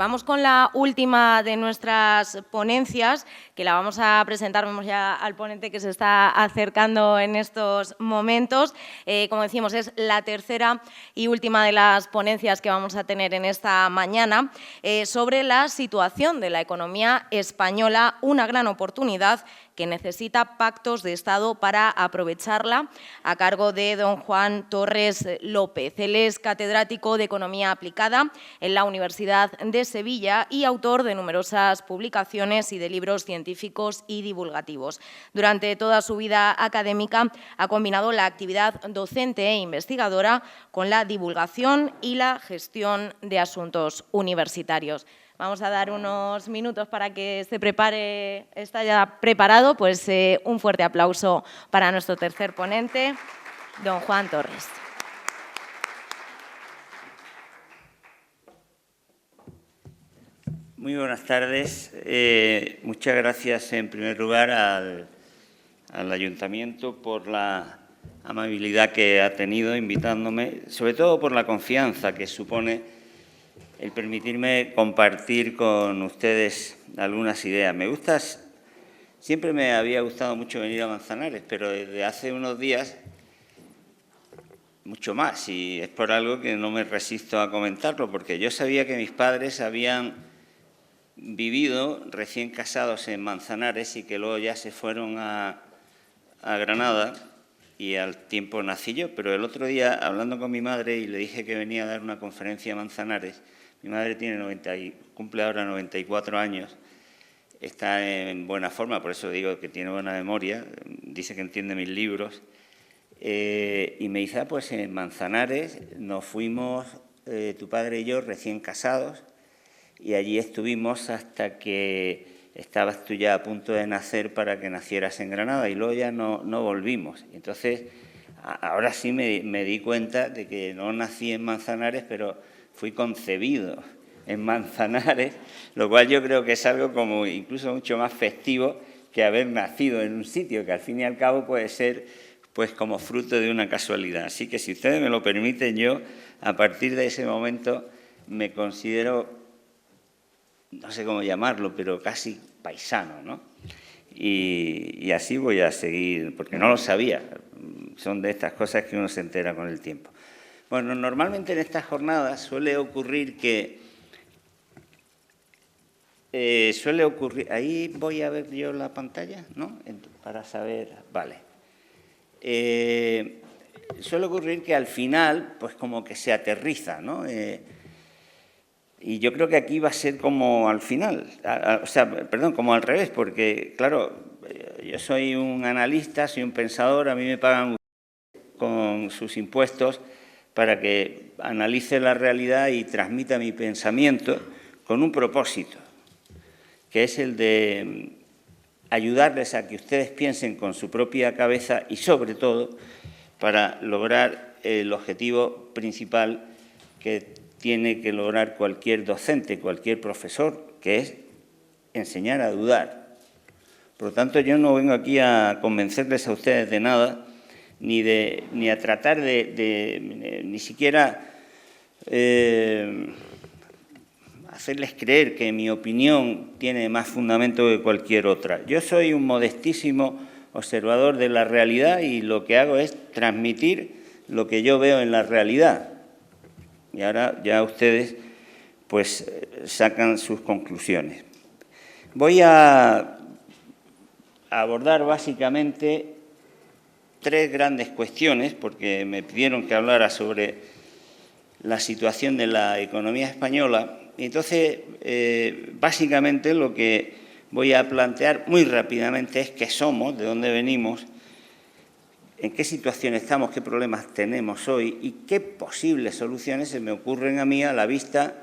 vamos con la última de nuestras ponencias, que la vamos a presentar. Vemos ya al ponente que se está acercando en estos momentos. Como decimos, es la tercera y última de las ponencias que vamos a tener en esta mañana sobre la situación de la economía española, una gran oportunidad que necesita pactos de Estado para aprovecharla, a cargo de don Juan Torres López. Él es catedrático de Economía Aplicada en la Universidad de Sevilla y autor de numerosas publicaciones y de libros científicos y divulgativos. Durante toda su vida académica ha combinado la actividad docente e investigadora con la divulgación y la gestión de asuntos universitarios. Vamos a dar unos minutos para que se prepare, está ya preparado, pues un fuerte aplauso para nuestro tercer ponente, don Juan Torres. Muy buenas tardes. Muchas gracias en primer lugar al Ayuntamiento por la amabilidad que ha tenido invitándome, sobre todo por la confianza que supone el permitirme compartir con ustedes algunas ideas. Siempre me había gustado mucho venir a Manzanares, pero desde hace unos días mucho más, y es por algo que no me resisto a comentarlo, porque yo sabía que mis padres habían vivido recién casados en Manzanares y que luego ya se fueron a Granada, y al tiempo nací yo. Pero el otro día, hablando con mi madre, y le dije que venía a dar una conferencia a Manzanares. Mi madre cumple ahora 94 años, está en buena forma, por eso digo que tiene buena memoria, dice que entiende mis libros, y me dice, pues en Manzanares nos fuimos, tu padre y yo, recién casados, y allí estuvimos hasta que estabas tú ya a punto de nacer para que nacieras en Granada, y luego ya no volvimos. Entonces, ahora sí me di cuenta de que no nací en Manzanares, pero fui concebido en Manzanares, lo cual yo creo que es algo como incluso mucho más festivo que haber nacido en un sitio, que al fin y al cabo puede ser pues como fruto de una casualidad. Así que, si ustedes me lo permiten, yo a partir de ese momento me considero, no sé cómo llamarlo, pero casi paisano, ¿no? Y así voy a seguir, porque no lo sabía. Son de estas cosas que uno se entera con el tiempo. Bueno, normalmente en estas jornadas suele ocurrir que... Ahí voy a ver yo la pantalla, ¿no? Para saber... Vale. Suele ocurrir que al final, pues como que se aterriza, ¿no? Y yo creo que aquí va a ser como al final, como al revés, porque, claro, yo soy un analista, soy un pensador, a mí me pagan con sus impuestos para que analice la realidad y transmita mi pensamiento con un propósito, que es el de ayudarles a que ustedes piensen con su propia cabeza y, sobre todo, para lograr el objetivo principal que tiene que lograr cualquier docente, cualquier profesor, que es enseñar a dudar. Por lo tanto, yo no vengo aquí a convencerles a ustedes de nada, ni a tratar ni siquiera hacerles creer que mi opinión tiene más fundamento que cualquier otra. Yo soy un modestísimo observador de la realidad y lo que hago es transmitir lo que yo veo en la realidad. Y ahora ya ustedes pues sacan sus conclusiones. Voy a abordar básicamente tres grandes cuestiones, porque me pidieron que hablara sobre la situación de la economía española. Y entonces, básicamente lo que voy a plantear muy rápidamente es qué somos, de dónde venimos, en qué situación estamos, qué problemas tenemos hoy y qué posibles soluciones se me ocurren a mí a la vista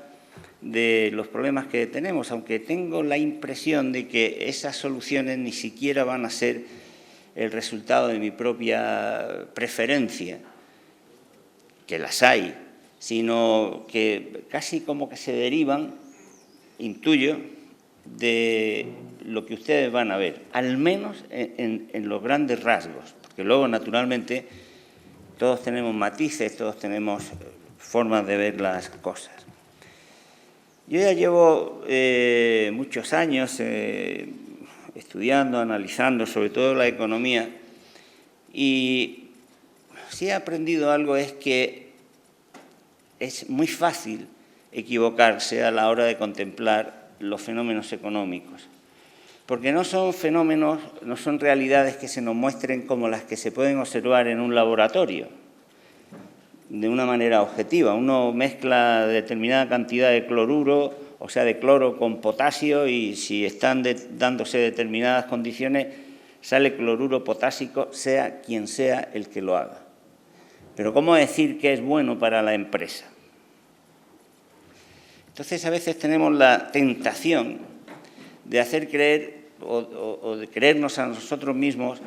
de los problemas que tenemos, aunque tengo la impresión de que esas soluciones ni siquiera van a ser el resultado de mi propia preferencia, que las hay, sino que casi como que se derivan, intuyo, de lo que ustedes van a ver, al menos en los grandes rasgos, porque luego, naturalmente, todos tenemos matices, todos tenemos formas de ver las cosas. Yo ya llevo muchos años estudiando, analizando, sobre todo la economía, y si he aprendido algo es que es muy fácil equivocarse a la hora de contemplar los fenómenos económicos, porque no son fenómenos, no son realidades que se nos muestren como las que se pueden observar en un laboratorio, de una manera objetiva. Uno mezcla determinada cantidad de cloruro, o sea, de cloro con potasio, y si están dándose determinadas condiciones, sale cloruro potásico, sea quien sea el que lo haga. Pero ¿cómo decir que es bueno para la empresa? Entonces, a veces tenemos la tentación de hacer creer o de creernos a nosotros mismos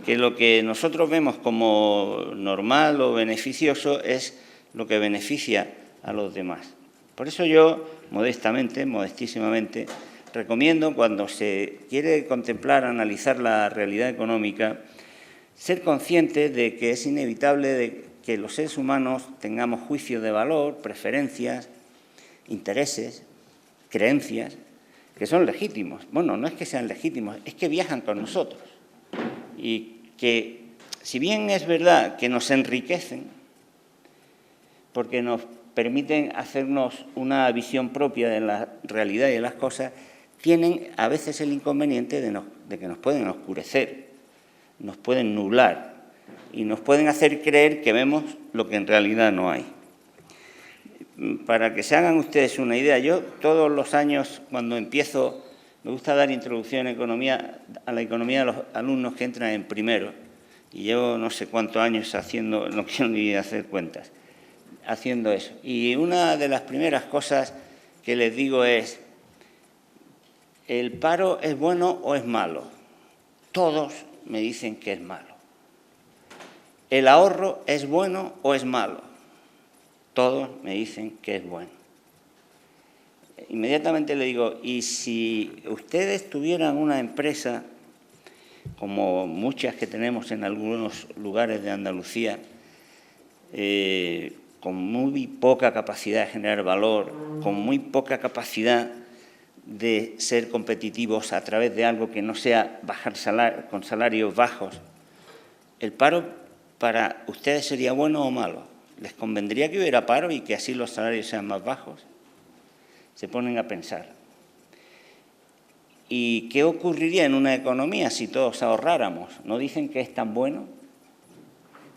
que lo que nosotros vemos como normal o beneficioso es lo que beneficia a los demás. Por eso yo, modestísimamente, recomiendo, cuando se quiere contemplar, analizar la realidad económica, ser consciente de que es inevitable de que los seres humanos tengamos juicios de valor, preferencias, intereses, creencias, que son legítimos. Bueno, no es que sean legítimos, es que viajan con nosotros. Y que, si bien es verdad que nos enriquecen, porque nos permiten hacernos una visión propia de la realidad y de las cosas, tienen a veces el inconveniente de que nos pueden oscurecer, nos pueden nublar y nos pueden hacer creer que vemos lo que en realidad no hay. Para que se hagan ustedes una idea, yo todos los años, cuando empiezo, me gusta dar introducción a la economía de los alumnos que entran en primero, y llevo no sé cuántos años haciendo, no quiero ni hacer cuentas, haciendo eso. Y una de las primeras cosas que les digo es: ¿el paro es bueno o es malo? Todos me dicen que es malo. ¿El ahorro es bueno o es malo? Todos me dicen que es bueno. Inmediatamente le digo: y si ustedes tuvieran una empresa, como muchas que tenemos en algunos lugares de Andalucía, con muy poca capacidad de generar valor, con muy poca capacidad de ser competitivos a través de algo que no sea bajar con salarios bajos, ¿el paro para ustedes sería bueno o malo? ¿Les convendría que hubiera paro y que así los salarios sean más bajos? Se ponen a pensar. ¿Y qué ocurriría en una economía si todos ahorráramos? ¿No dicen que es tan bueno?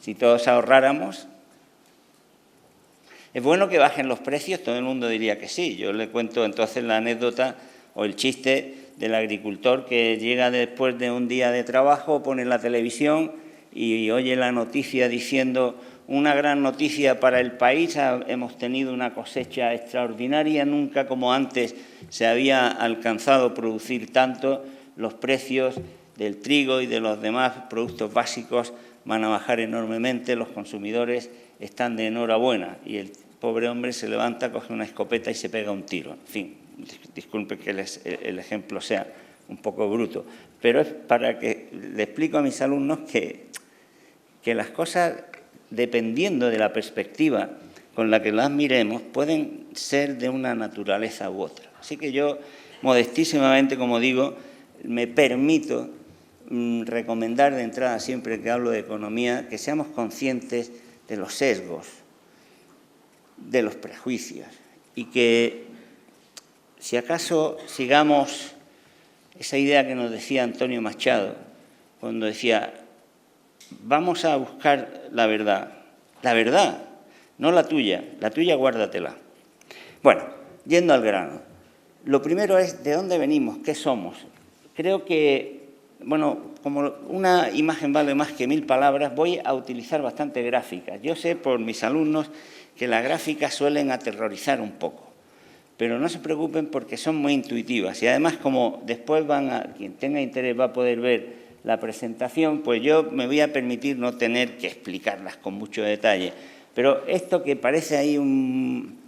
Si todos ahorráramos, ¿es bueno que bajen los precios? Todo el mundo diría que sí. Yo le cuento entonces la anécdota o el chiste del agricultor que llega después de un día de trabajo, pone la televisión y oye la noticia diciendo: una gran noticia para el país, hemos tenido una cosecha extraordinaria, nunca como antes se había alcanzado producir tanto, los precios del trigo y de los demás productos básicos van a bajar enormemente, los consumidores están de enhorabuena, y el pobre hombre se levanta, coge una escopeta y se pega un tiro. En fin, disculpe que el ejemplo sea un poco bruto, pero es para que le explico a mis alumnos que las cosas, dependiendo de la perspectiva con la que las miremos, pueden ser de una naturaleza u otra. Así que yo, modestísimamente, como digo, me permito recomendar de entrada, siempre que hablo de economía, que seamos conscientes de los sesgos, de los prejuicios, y que, si acaso, sigamos esa idea que nos decía Antonio Machado, cuando decía: vamos a buscar la verdad, no la tuya guárdatela. Bueno, yendo al grano, lo primero es: ¿de dónde venimos? ¿Qué somos? Creo que, bueno, como una imagen vale más que 1000 palabras, voy a utilizar bastante gráficas. Yo sé por mis alumnos que las gráficas suelen aterrorizar un poco, pero no se preocupen porque son muy intuitivas, y además, como después quien tenga interés va a poder ver la presentación, pues yo me voy a permitir no tener que explicarlas con mucho detalle. Pero esto que parece ahí un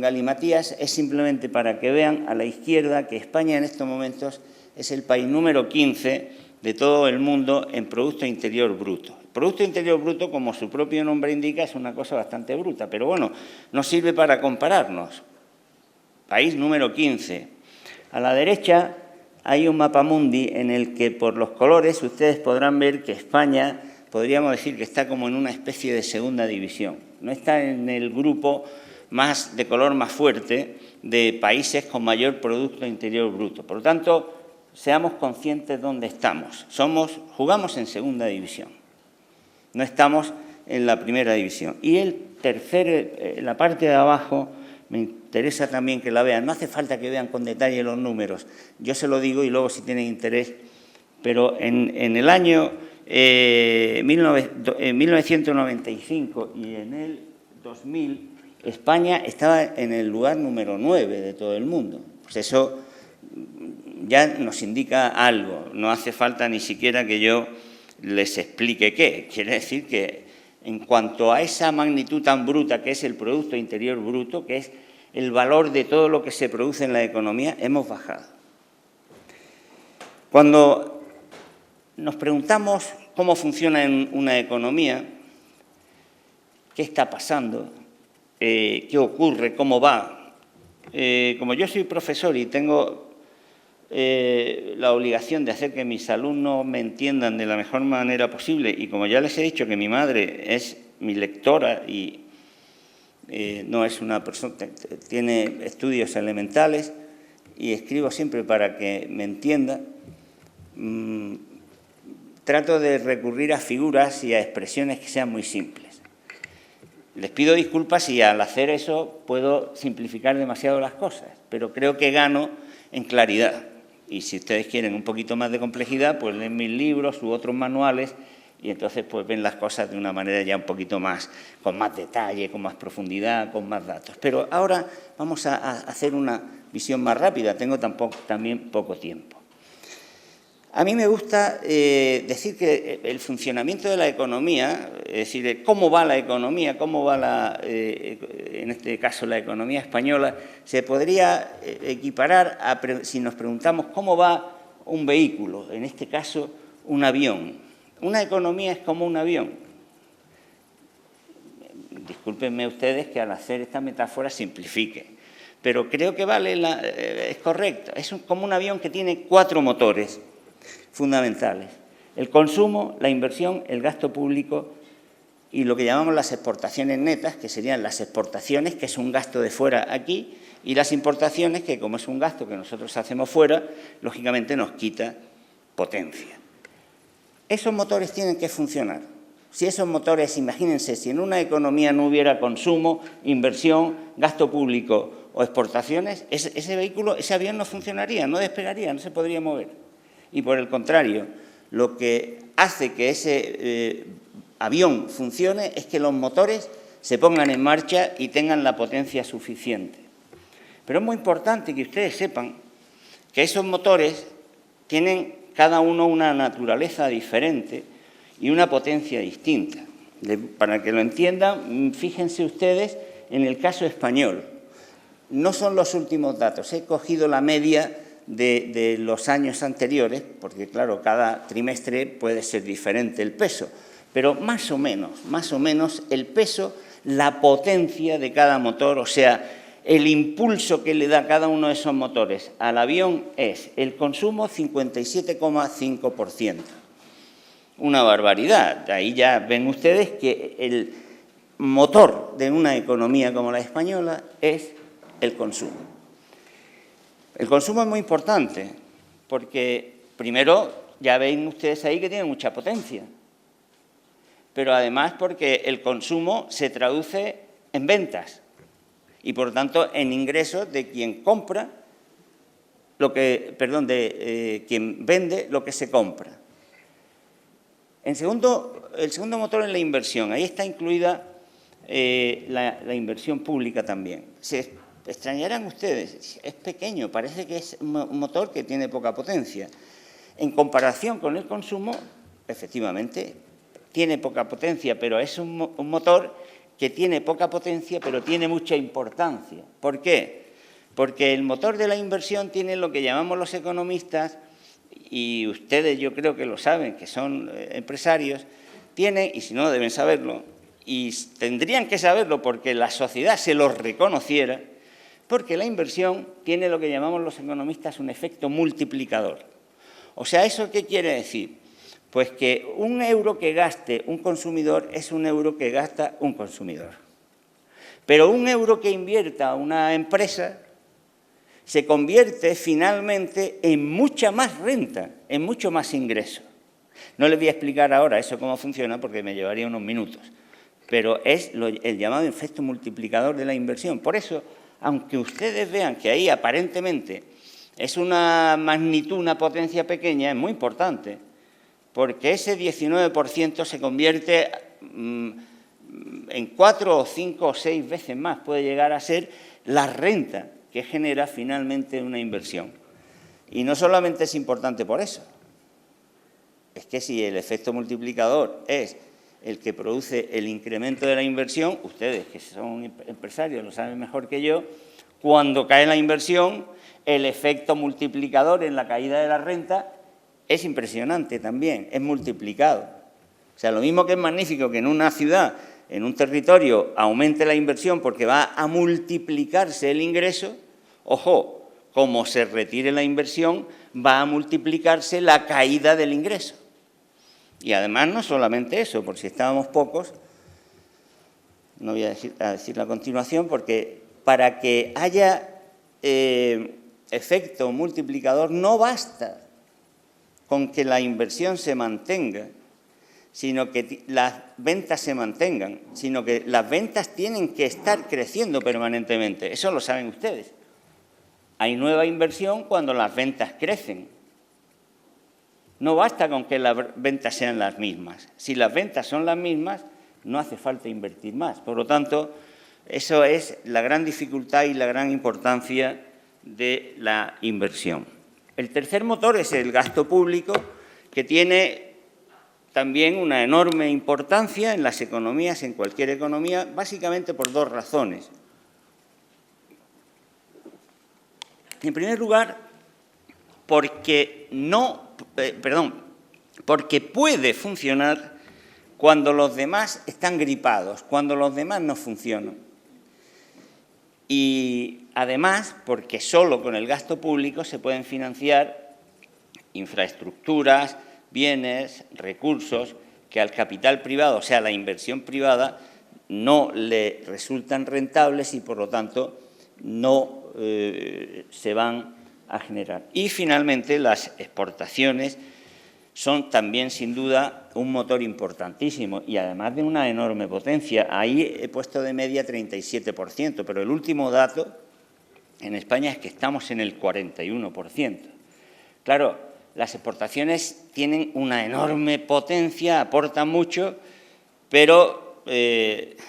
galimatías es simplemente para que vean a la izquierda que España en estos momentos es el país número 15 de todo el mundo en Producto Interior Bruto. El Producto Interior Bruto, como su propio nombre indica, es una cosa bastante bruta, pero bueno, nos sirve para compararnos. país número 15. A la derecha hay un mapamundi en el que por los colores ustedes podrán ver que España, podríamos decir que está como en una especie de segunda división. No está en el grupo de color más fuerte de países con mayor Producto Interior Bruto. Por lo tanto, seamos conscientes dónde estamos. Jugamos en segunda división, no estamos en la primera división. Y el tercero, la parte de abajo, me interesa también que la vean. No hace falta que vean con detalle los números, yo se lo digo y luego si tienen interés, pero en el año 1995 y en el 2000, España estaba en el lugar número 9 de todo el mundo. Pues eso ya nos indica algo, no hace falta ni siquiera que yo les explique qué. Quiere decir que en cuanto a esa magnitud tan bruta que es el Producto Interior Bruto, que es el valor de todo lo que se produce en la economía, hemos bajado. Cuando nos preguntamos cómo funciona en una economía, qué está pasando, qué ocurre, cómo va, como yo soy profesor y tengo la obligación de hacer que mis alumnos me entiendan de la mejor manera posible, y como ya les he dicho que mi madre es mi lectora y no es una persona, tiene estudios elementales y escribo siempre para que me entienda, trato de recurrir a figuras y a expresiones que sean muy simples. Les pido disculpas si al hacer eso puedo simplificar demasiado las cosas, pero creo que gano en claridad. Y si ustedes quieren un poquito más de complejidad, pues leen mis libros u otros manuales y entonces pues ven las cosas de una manera ya un poquito más, con más detalle, con más profundidad, con más datos. Pero ahora vamos a hacer una visión más rápida, tengo también poco tiempo. A mí me gusta decir que el funcionamiento de la economía, es decir, cómo va la economía, cómo va en este caso la economía española, se podría equiparar a, si nos preguntamos cómo va un vehículo, en este caso un avión. Una economía es como un avión. Discúlpenme ustedes que al hacer esta metáfora simplifique, pero creo que es correcto. Es como un avión que tiene 4 motores fundamentales: el consumo, la inversión, el gasto público y lo que llamamos las exportaciones netas, que serían las exportaciones, que es un gasto de fuera aquí, y las importaciones, que como es un gasto que nosotros hacemos fuera, lógicamente nos quita potencia. Esos motores tienen que funcionar. Si esos motores, imagínense, si en una economía no hubiera consumo, inversión, gasto público o exportaciones, ese vehículo, ese avión no funcionaría, no despegaría, no se podría mover. Y por el contrario, lo que hace que ese avión funcione es que los motores se pongan en marcha y tengan la potencia suficiente. Pero es muy importante que ustedes sepan que esos motores tienen cada uno una naturaleza diferente y una potencia distinta. Para que lo entiendan, fíjense ustedes en el caso español. No son los últimos datos, he cogido la media de los años anteriores, porque claro, cada trimestre puede ser diferente el peso, pero más o menos el peso, la potencia de cada motor, o sea, el impulso que le da cada uno de esos motores al avión es el consumo 57,5%. Una barbaridad. Ahí ya ven ustedes que el motor de una economía como la española es el consumo. El consumo es muy importante porque, primero, ya ven ustedes ahí que tiene mucha potencia, pero además porque el consumo se traduce en ventas y, por lo tanto, en ingresos de quien compra quien vende lo que se compra. El segundo motor es la inversión. Ahí está incluida la inversión pública también. Se extrañarán ustedes, es pequeño, parece que es un motor que tiene poca potencia. En comparación con el consumo, efectivamente, tiene poca potencia, pero es un motor que tiene poca potencia, pero tiene mucha importancia. ¿Por qué? Porque el motor de la inversión tiene lo que llamamos los economistas, y ustedes yo creo que lo saben, que son empresarios, tienen, y si no deben saberlo, y tendrían que saberlo porque la sociedad se los reconociera, Porque la inversión tiene lo que llamamos los economistas un efecto multiplicador. O sea, ¿eso qué quiere decir? Pues que un euro que gaste un consumidor es un euro que gasta un consumidor. Pero un euro que invierta una empresa se convierte finalmente en mucha más renta, en mucho más ingreso. No les voy a explicar ahora eso cómo funciona porque me llevaría unos minutos, pero es el llamado efecto multiplicador de la inversión. Por eso, aunque ustedes vean que ahí aparentemente es una magnitud, una potencia pequeña, es muy importante, porque ese 19% se convierte en 4 o 5 o 6 veces más, puede llegar a ser la renta que genera finalmente una inversión. Y no solamente es importante por eso, es que si el efecto multiplicador es el que produce el incremento de la inversión, ustedes que son empresarios lo saben mejor que yo, cuando cae la inversión, el efecto multiplicador en la caída de la renta es impresionante también, es multiplicado. O sea, lo mismo que es magnífico que en una ciudad, en un territorio, aumente la inversión porque va a multiplicarse el ingreso, ojo, como se retire la inversión, va a multiplicarse la caída del ingreso. Y además no solamente eso, por si estábamos pocos, no voy a decirlo a continuación, porque para que haya efecto multiplicador no basta con que la inversión se mantenga, sino que las ventas se mantengan, sino que las ventas tienen que estar creciendo permanentemente. Eso lo saben ustedes. Hay nueva inversión cuando las ventas crecen. No basta con que las ventas sean las mismas. Si las ventas son las mismas, no hace falta invertir más. Por lo tanto, eso es la gran dificultad y la gran importancia de la inversión. El tercer motor es el gasto público, que tiene también una enorme importancia en las economías, en cualquier economía, básicamente por dos razones. En primer lugar, porque puede funcionar cuando los demás están gripados, cuando los demás no funcionan. Y además, porque solo con el gasto público se pueden financiar infraestructuras, bienes, recursos que al capital privado, o sea, la inversión privada, no le resultan rentables y, por lo tanto, no se van a generar. Y, finalmente, las exportaciones son también, sin duda, un motor importantísimo y, además, de una enorme potencia. Ahí he puesto de media 37%, pero el último dato en España es que estamos en el 41%. Claro, las exportaciones tienen una enorme potencia, aportan mucho, pero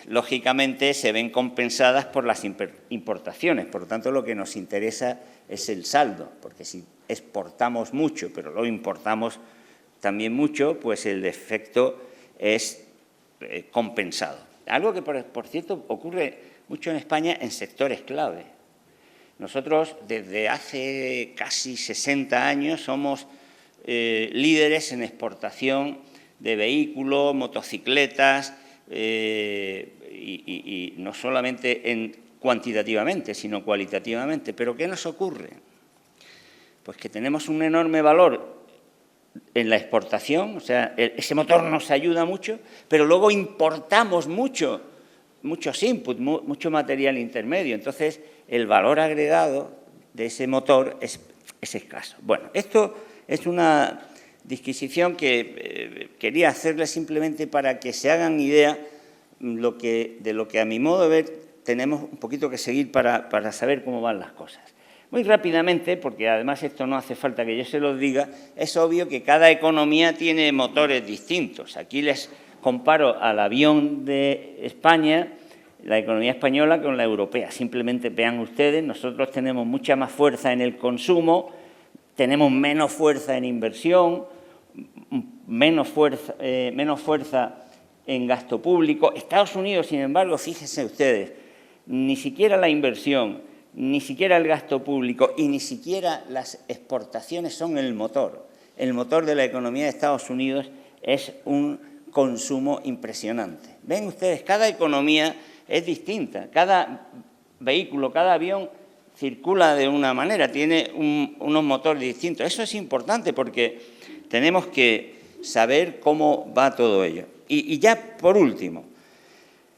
lógicamente se ven compensadas por las importaciones. Por lo tanto, lo que nos interesa es el saldo, porque si exportamos mucho, pero lo importamos también mucho, pues el efecto es compensado. Algo que, por cierto, ocurre mucho en España en sectores clave. Nosotros, desde hace casi 60 años, somos líderes en exportación de vehículos, motocicletas, y no solamente cuantitativamente, sino cualitativamente. ¿Pero qué nos ocurre? Pues que tenemos un enorme valor en la exportación, o sea, ese motor nos ayuda mucho, pero luego importamos muchos inputs, mucho material intermedio. Entonces, el valor agregado de ese motor es escaso. Bueno, esto es una disquisición que quería hacerles simplemente para que se hagan idea de lo que, a mi modo de ver, tenemos un poquito que seguir para saber cómo van las cosas. Muy rápidamente, porque además esto no hace falta que yo se los diga, es obvio que cada economía tiene motores distintos. Aquí les comparo al avión de España, la economía española, con la europea. Simplemente vean ustedes, nosotros tenemos mucha más fuerza en el consumo, tenemos menos fuerza en inversión, menos fuerza en gasto público. Estados Unidos, sin embargo, fíjense ustedes, ni siquiera la inversión, ni siquiera el gasto público y ni siquiera las exportaciones son el motor. El motor de la economía de Estados Unidos es un consumo impresionante. Ven ustedes, cada economía es distinta, cada vehículo, cada avión circula de una manera, tiene unos motores distintos. Eso es importante porque tenemos que saber cómo va todo ello. Y ya por último,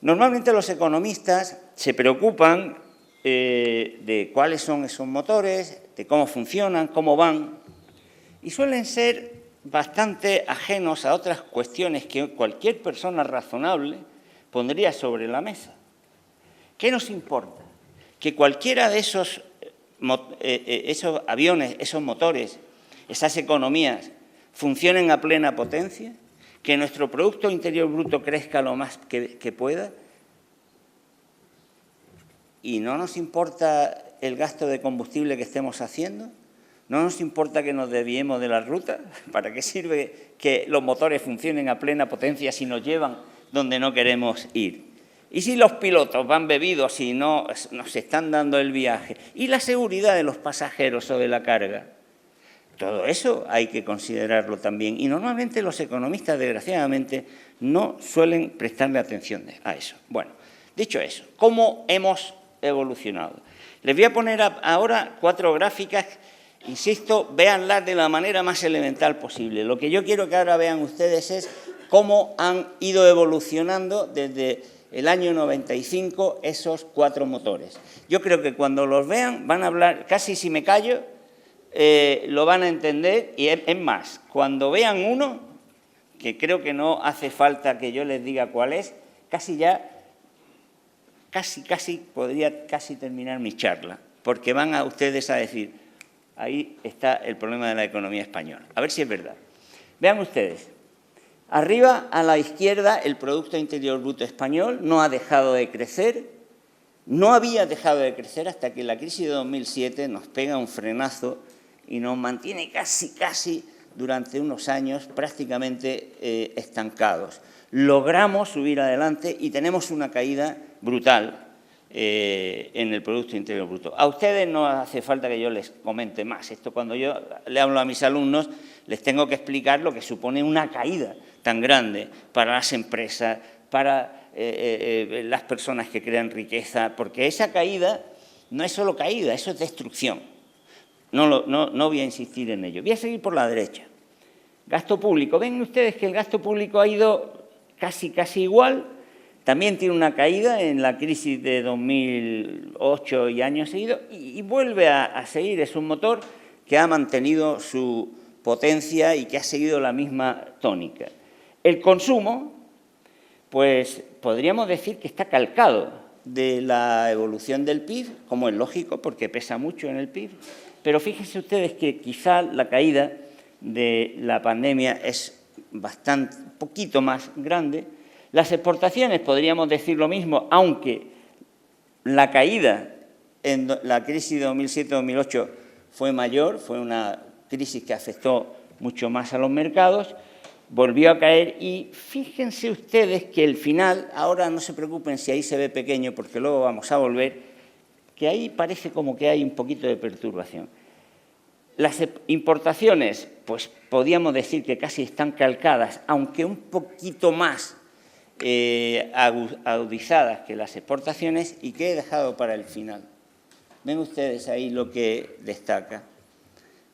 normalmente los economistas se preocupan de cuáles son esos motores, de cómo funcionan, cómo van, y suelen ser bastante ajenos a otras cuestiones que cualquier persona razonable pondría sobre la mesa. ¿Qué nos importa? Que cualquiera de esos aviones, esos motores, esas economías funcionen a plena potencia, que nuestro Producto Interior Bruto crezca lo más que pueda, y no nos importa el gasto de combustible que estemos haciendo, no nos importa que nos desviemos de la ruta. ¿Para qué sirve que los motores funcionen a plena potencia si nos llevan donde no queremos ir? ¿Y si los pilotos van bebidos y no nos están dando el viaje? ¿Y la seguridad de los pasajeros o de la carga? Todo eso hay que considerarlo también. Y normalmente los economistas, desgraciadamente, no suelen prestarle atención a eso. Bueno, dicho eso, ¿cómo hemos evolucionado? Les voy a poner ahora 4 gráficas. Insisto, véanlas de la manera más elemental posible. Lo que yo quiero que ahora vean ustedes es cómo han ido evolucionando desde el año 95 esos 4 motores. Yo creo que cuando los vean van a hablar, casi si me callo, lo van a entender, y es más, cuando vean uno, que creo que no hace falta que yo les diga cuál es, podría terminar mi charla, porque van a ustedes a decir, ahí está el problema de la economía española. A ver si es verdad. Vean ustedes, arriba a la izquierda el Producto Interior Bruto español no ha dejado de crecer, no había dejado de crecer hasta que la crisis de 2007 nos pega un frenazo y nos mantiene casi durante unos años prácticamente estancados. Logramos subir adelante y tenemos una caída brutal en el Producto Interior Bruto. A ustedes no hace falta que yo les comente más. Esto, cuando yo le hablo a mis alumnos, les tengo que explicar lo que supone una caída tan grande para las empresas, para las personas que crean riqueza, porque esa caída no es solo caída, eso es destrucción. No voy a insistir en ello. Voy a seguir por la derecha. Gasto público. Ven ustedes que el gasto público ha ido casi igual. También tiene una caída en la crisis de 2008 y años seguidos y vuelve a seguir. Es un motor que ha mantenido su potencia y que ha seguido la misma tónica. El consumo, pues podríamos decir que está calcado de la evolución del PIB, como es lógico, porque pesa mucho en el PIB, pero fíjense ustedes que quizá la caída de la pandemia es un poquito más grande. Las exportaciones podríamos decir lo mismo, aunque la caída en la crisis de 2007-2008 fue mayor, fue una crisis que afectó mucho más a los mercados, volvió a caer y fíjense ustedes que el final, ahora no se preocupen si ahí se ve pequeño porque luego vamos a volver, que ahí parece como que hay un poquito de perturbación. Las importaciones, pues podríamos decir que casi están calcadas, aunque un poquito más agudizadas que las exportaciones, y que he dejado para el final. Ven ustedes ahí lo que destaca.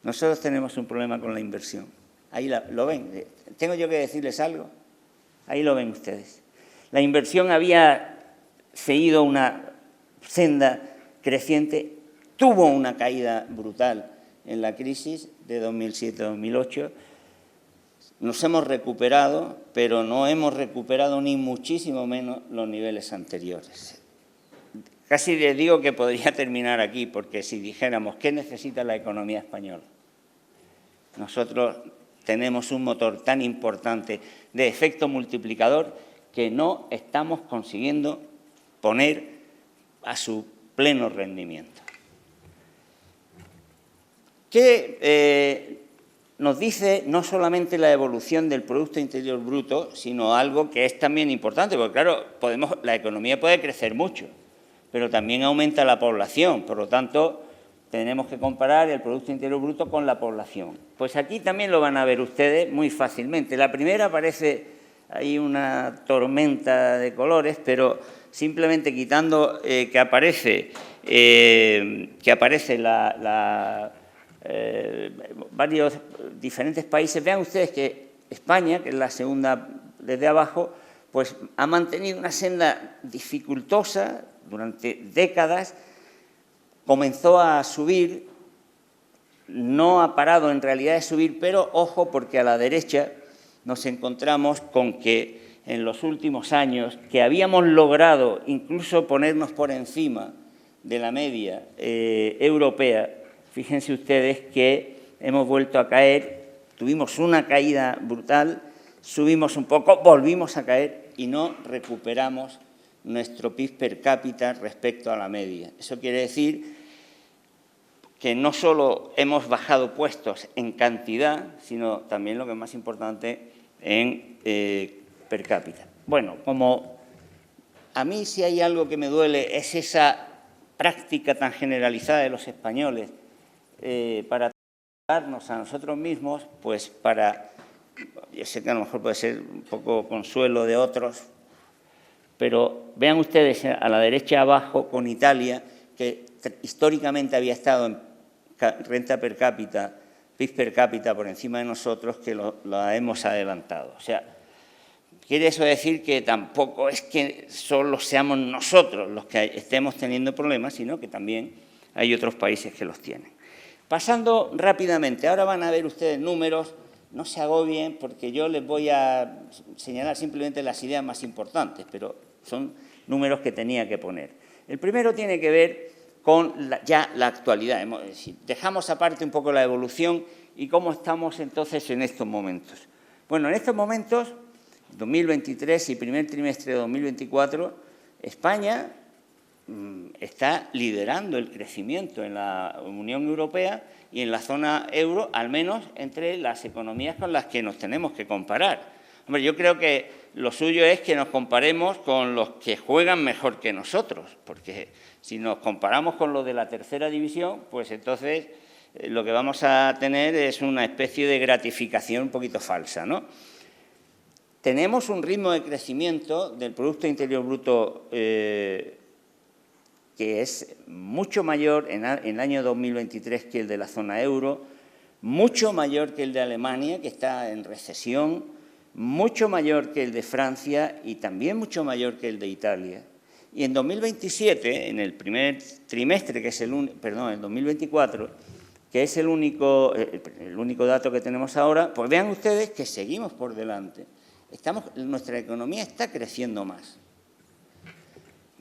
Nosotros tenemos un problema con la inversión. Ahí lo ven. ¿Tengo yo que decirles algo? Ahí lo ven ustedes. La inversión había seguido una senda creciente, tuvo una caída brutal en la crisis de 2007-2008. Nos hemos recuperado, pero no hemos recuperado ni muchísimo menos los niveles anteriores. Casi les digo que podría terminar aquí, porque si dijéramos ¿qué necesita la economía española? Nosotros tenemos un motor tan importante de efecto multiplicador que no estamos consiguiendo poner a su pleno rendimiento. ¿Qué nos dice no solamente la evolución del Producto Interior Bruto, sino algo que es también importante? Porque, claro, la economía puede crecer mucho, pero también aumenta la población. Por lo tanto, tenemos que comparar el Producto Interior Bruto con la población. Pues aquí también lo van a ver ustedes muy fácilmente. La primera parece ahí una tormenta de colores, pero simplemente quitando que aparece que aparece varios diferentes países. Vean ustedes que España, que es la segunda desde abajo, pues ha mantenido una senda dificultosa durante décadas, comenzó a subir, no ha parado en realidad de subir, pero ojo, porque a la derecha nos encontramos con que en los últimos años, que habíamos logrado incluso ponernos por encima de la media europea, fíjense ustedes que hemos vuelto a caer, tuvimos una caída brutal, subimos un poco, volvimos a caer y no recuperamos nuestro PIB per cápita respecto a la media. Eso quiere decir que no solo hemos bajado puestos en cantidad, sino también, lo que es más importante, en per cápita. Bueno, como a mí si hay algo que me duele es esa práctica tan generalizada de los españoles para tratarnos a nosotros mismos, pues yo sé que a lo mejor puede ser un poco consuelo de otros, pero vean ustedes a la derecha abajo con Italia, que históricamente había estado en renta per cápita, PIB per cápita por encima de nosotros, que lo hemos adelantado. O sea, quiere eso decir que tampoco es que solo seamos nosotros los que estemos teniendo problemas, sino que también hay otros países que los tienen. Pasando rápidamente, ahora van a ver ustedes números, no se agobien porque yo les voy a señalar simplemente las ideas más importantes, pero son números que tenía que poner. El primero tiene que ver con ya la actualidad. Dejamos aparte un poco la evolución y cómo estamos entonces en estos momentos. Bueno, en estos momentos, 2023 y primer trimestre de 2024, España está liderando el crecimiento en la Unión Europea y en la zona euro, al menos entre las economías con las que nos tenemos que comparar. Hombre, yo creo que lo suyo es que nos comparemos con los que juegan mejor que nosotros, porque si nos comparamos con los de la tercera división, pues entonces lo que vamos a tener es una especie de gratificación un poquito falsa, ¿no? Tenemos un ritmo de crecimiento del Producto Interior Bruto que es mucho mayor en el año 2023 que el de la zona euro, mucho mayor que el de Alemania, que está en recesión, mucho mayor que el de Francia y también mucho mayor que el de Italia. Y en 2027, en el primer trimestre, que es el 2024, que es el único dato que tenemos ahora, pues vean ustedes que seguimos por delante. Nuestra economía está creciendo más.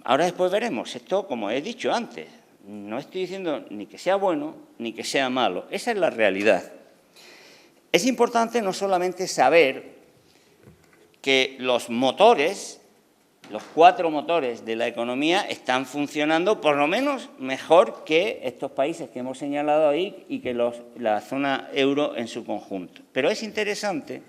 Ahora después veremos, esto como he dicho antes, no estoy diciendo ni que sea bueno ni que sea malo, esa es la realidad. Es importante no solamente saber que los motores, los 4 motores de la economía están funcionando por lo menos mejor que estos países que hemos señalado ahí y que la zona euro en su conjunto. Pero es interesante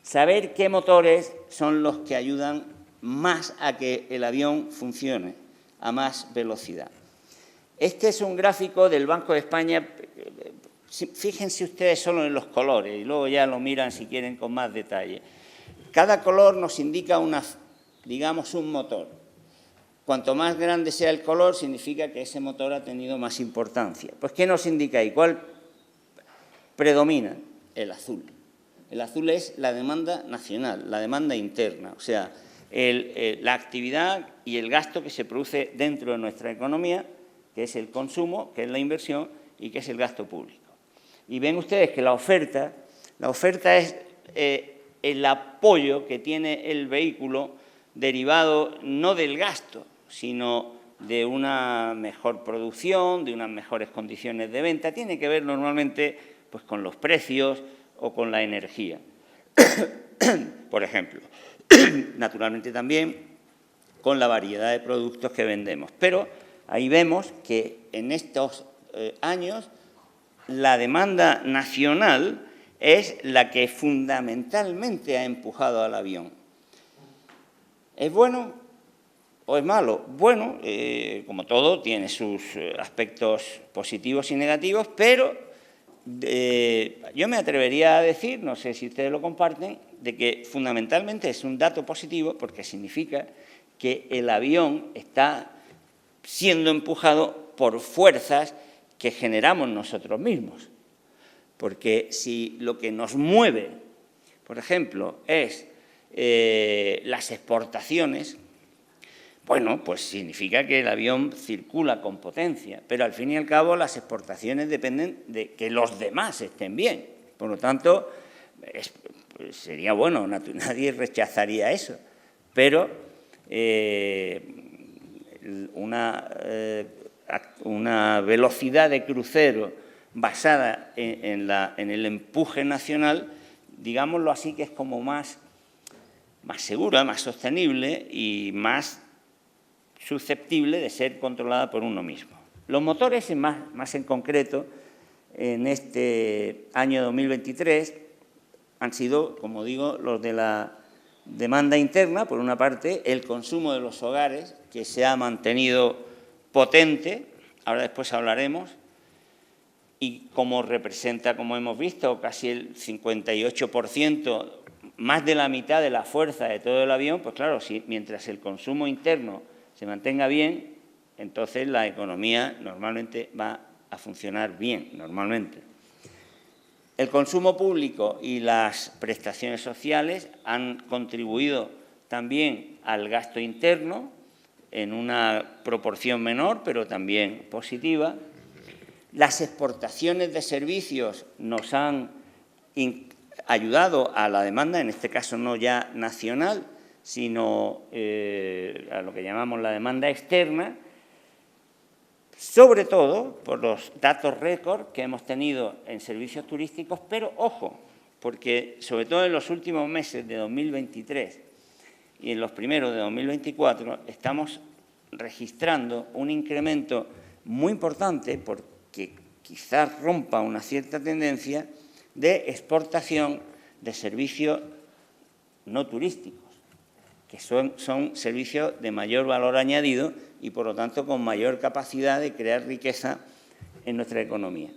saber qué motores son los que ayudan más a que el avión funcione a más velocidad. Este es un gráfico del Banco de España. Fíjense ustedes solo en los colores y luego ya lo miran si quieren con más detalle. Cada color nos indica digamos, un motor. Cuanto más grande sea el color, significa que ese motor ha tenido más importancia. Pues, ¿qué nos indica ahí? ¿Cuál predomina? El azul. El azul es la demanda nacional, la demanda interna, o sea, la actividad y el gasto que se produce dentro de nuestra economía, que es el consumo, que es la inversión y que es el gasto público. Y ven ustedes que la oferta es el apoyo que tiene el vehículo derivado no del gasto, sino de una mejor producción, de unas mejores condiciones de venta. Tiene que ver normalmente pues, con los precios o con la energía, por ejemplo. Naturalmente también con la variedad de productos que vendemos. Pero ahí vemos que en estos años la demanda nacional es la que fundamentalmente ha empujado al avión. ¿Es bueno o es malo? Bueno, como todo, tiene sus aspectos positivos y negativos, pero yo me atrevería a decir, no sé si ustedes lo comparten, de que fundamentalmente es un dato positivo porque significa que el avión está siendo empujado por fuerzas que generamos nosotros mismos. Porque si lo que nos mueve, por ejemplo, es las exportaciones, bueno, pues significa que el avión circula con potencia, pero al fin y al cabo las exportaciones dependen de que los demás estén bien. Por lo tanto, sería bueno, nadie rechazaría eso, pero una velocidad de crucero basada en el empuje nacional, digámoslo así, que es como más segura, más sostenible y más susceptible de ser controlada por uno mismo. Los motores, más en concreto, en este año 2023, han sido, como digo, los de la demanda interna, por una parte, el consumo de los hogares, que se ha mantenido potente, ahora después hablaremos, y como representa, como hemos visto, casi el 58%, más de la mitad de la fuerza de todo el avión, pues claro, mientras el consumo interno se mantenga bien, entonces la economía normalmente va a funcionar bien, normalmente. El consumo público y las prestaciones sociales han contribuido también al gasto interno en una proporción menor, pero también positiva. Las exportaciones de servicios nos han ayudado a la demanda, en este caso no ya nacional, sino a lo que llamamos la demanda externa, sobre todo por los datos récord que hemos tenido en servicios turísticos, pero ojo, porque sobre todo en los últimos meses de 2023 y en los primeros de 2024 estamos registrando un incremento muy importante, porque quizás rompa una cierta tendencia de exportación de servicios no turísticos, que son servicios de mayor valor añadido y, por lo tanto, con mayor capacidad de crear riqueza en nuestra economía.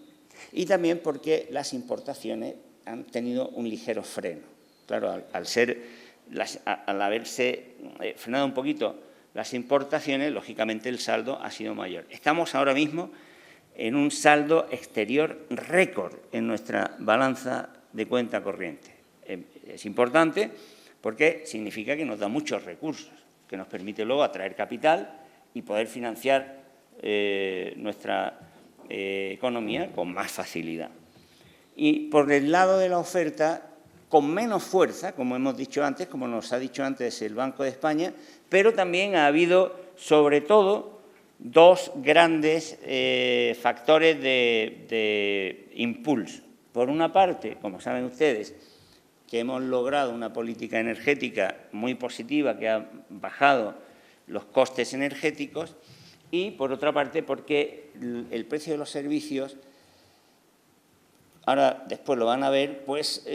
Y también porque las importaciones han tenido un ligero freno. Claro, al haberse frenado un poquito las importaciones, lógicamente el saldo ha sido mayor. Estamos ahora mismo en un saldo exterior récord en nuestra balanza de cuenta corriente. Es importante porque significa que nos da muchos recursos, que nos permite luego atraer capital y poder financiar nuestra economía con más facilidad. Y por el lado de la oferta, con menos fuerza, como hemos dicho antes, como nos ha dicho antes el Banco de España, pero también ha habido, sobre todo, dos grandes factores de impulso. Por una parte, como saben ustedes, que hemos logrado una política energética muy positiva que ha bajado los costes energéticos, y, por otra parte, porque el precio de los servicios, ahora después lo van a ver, pues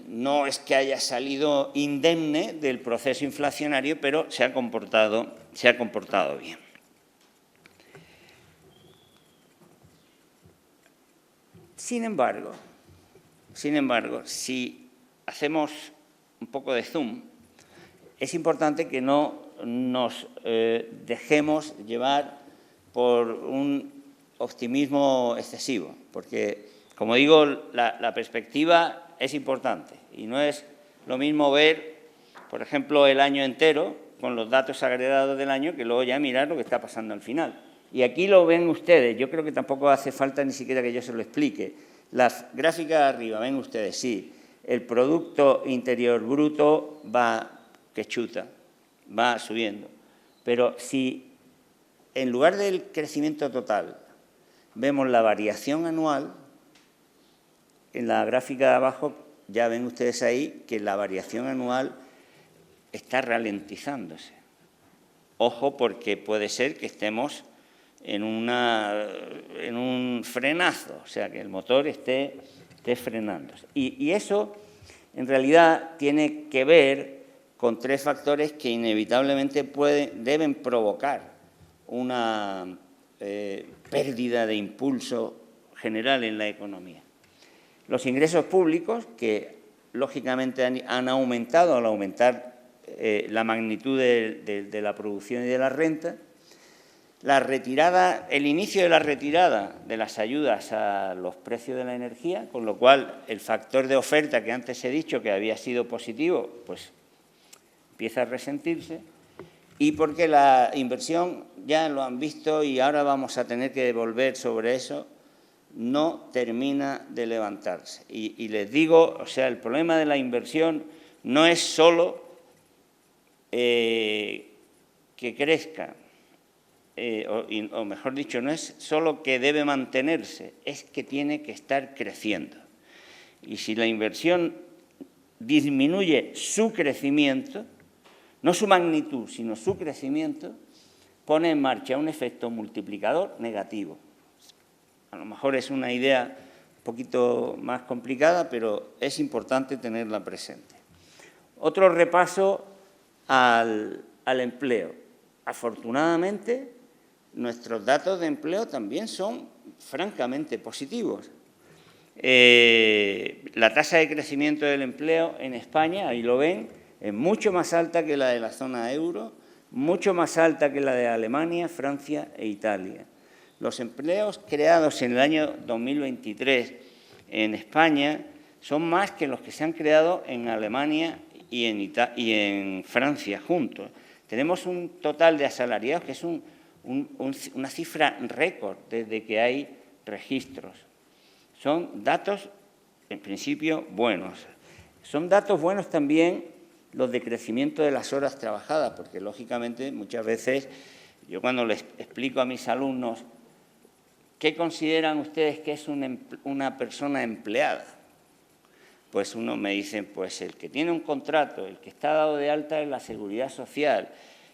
no es que haya salido indemne del proceso inflacionario, pero se ha comportado bien. Sin embargo, si hacemos un poco de zoom, es importante que no nos dejemos llevar por un optimismo excesivo, porque, como digo, la perspectiva es importante y no es lo mismo ver, por ejemplo, el año entero con los datos agregados del año que luego ya mirar lo que está pasando al final. Y aquí lo ven ustedes, yo creo que tampoco hace falta ni siquiera que yo se lo explique. Las gráficas de arriba, ven ustedes, sí, el Producto Interior Bruto va que chuta, va subiendo. Pero si en lugar del crecimiento total vemos la variación anual, en la gráfica de abajo ya ven ustedes ahí que la variación anual está ralentizándose. Ojo, porque puede ser que estemos en un frenazo, o sea, que el motor esté frenándose. Y eso, en realidad, tiene que ver con tres factores que inevitablemente deben provocar una pérdida de impulso general en la economía. Los ingresos públicos, que lógicamente han aumentado al aumentar la magnitud de la producción y de la renta. el inicio de la retirada de las ayudas a los precios de la energía, con lo cual el factor de oferta que antes he dicho que había sido positivo, pues empieza a resentirse, y porque la inversión, ya lo han visto y ahora vamos a tener que devolver sobre eso, no termina de levantarse. Y les digo, o sea, el problema de la inversión no es solo que crezca, o mejor dicho, no es solo que debe mantenerse, es que tiene que estar creciendo. Y si la inversión disminuye su crecimiento, no su magnitud, sino su crecimiento, pone en marcha un efecto multiplicador negativo. A lo mejor es una idea un poquito más complicada, pero es importante tenerla presente. Otro repaso al empleo. Afortunadamente, nuestros datos de empleo también son francamente positivos. La tasa de crecimiento del empleo en España, ahí lo ven, es mucho más alta que la de la zona euro, mucho más alta que la de Alemania, Francia e Italia. Los empleos creados en el año 2023 en España son más que los que se han creado en Alemania y en Francia juntos. Tenemos un total de asalariados que es una cifra récord desde que hay registros. Son datos, en principio, buenos. Son datos buenos también los de crecimiento de las horas trabajadas, porque, lógicamente, muchas veces, yo cuando les explico a mis alumnos ¿qué consideran ustedes que es una persona empleada? Pues uno me dice, pues el que tiene un contrato, el que está dado de alta en la Seguridad Social,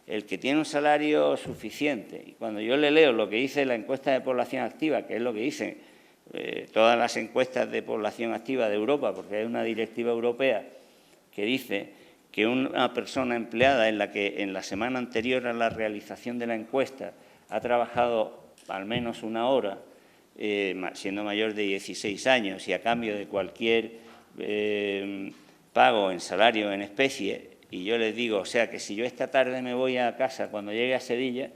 el que tiene un salario suficiente. Y cuando yo le leo lo que dice la encuesta de población activa, que es lo que dicen todas las encuestas de población activa de Europa, porque hay una directiva europea que dice que una persona empleada en la que en la semana anterior a la realización de la encuesta ha trabajado al menos una hora, siendo mayor de 16 años y a cambio de cualquier pago en salario en especie, y yo les digo, o sea, que si yo esta tarde me voy a casa, cuando llegue a Sevilla,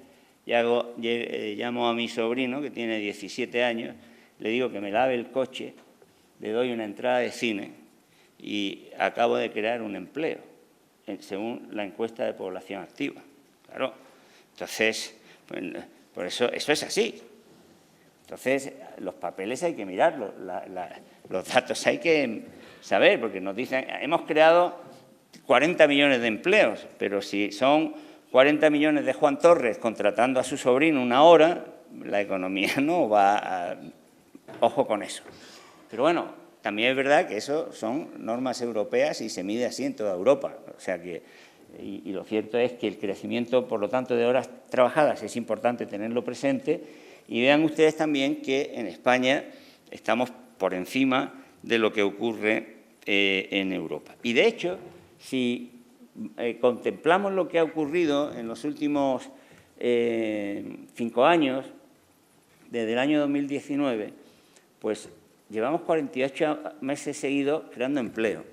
llamo a mi sobrino, que tiene 17 años, le digo que me lave el coche, le doy una entrada de cine y acabo de crear un empleo, según la encuesta de población activa. Claro, entonces, pues, por eso es así. Entonces, los papeles hay que mirarlos, los datos hay que saber, porque nos dicen, hemos creado 40 millones de empleos, pero si son 40 millones de Juan Torres contratando a su sobrino una hora, la economía no va a... Ojo con eso. Pero bueno, también es verdad que eso son normas europeas y se mide así en toda Europa. O sea que, y lo cierto es que el crecimiento, por lo tanto, de horas trabajadas es importante tenerlo presente. Y vean ustedes también que en España estamos por encima de lo que ocurre en Europa. Y, de hecho, si contemplamos lo que ha ocurrido en los últimos 5 años, desde el año 2019, pues llevamos 48 meses seguidos creando empleo.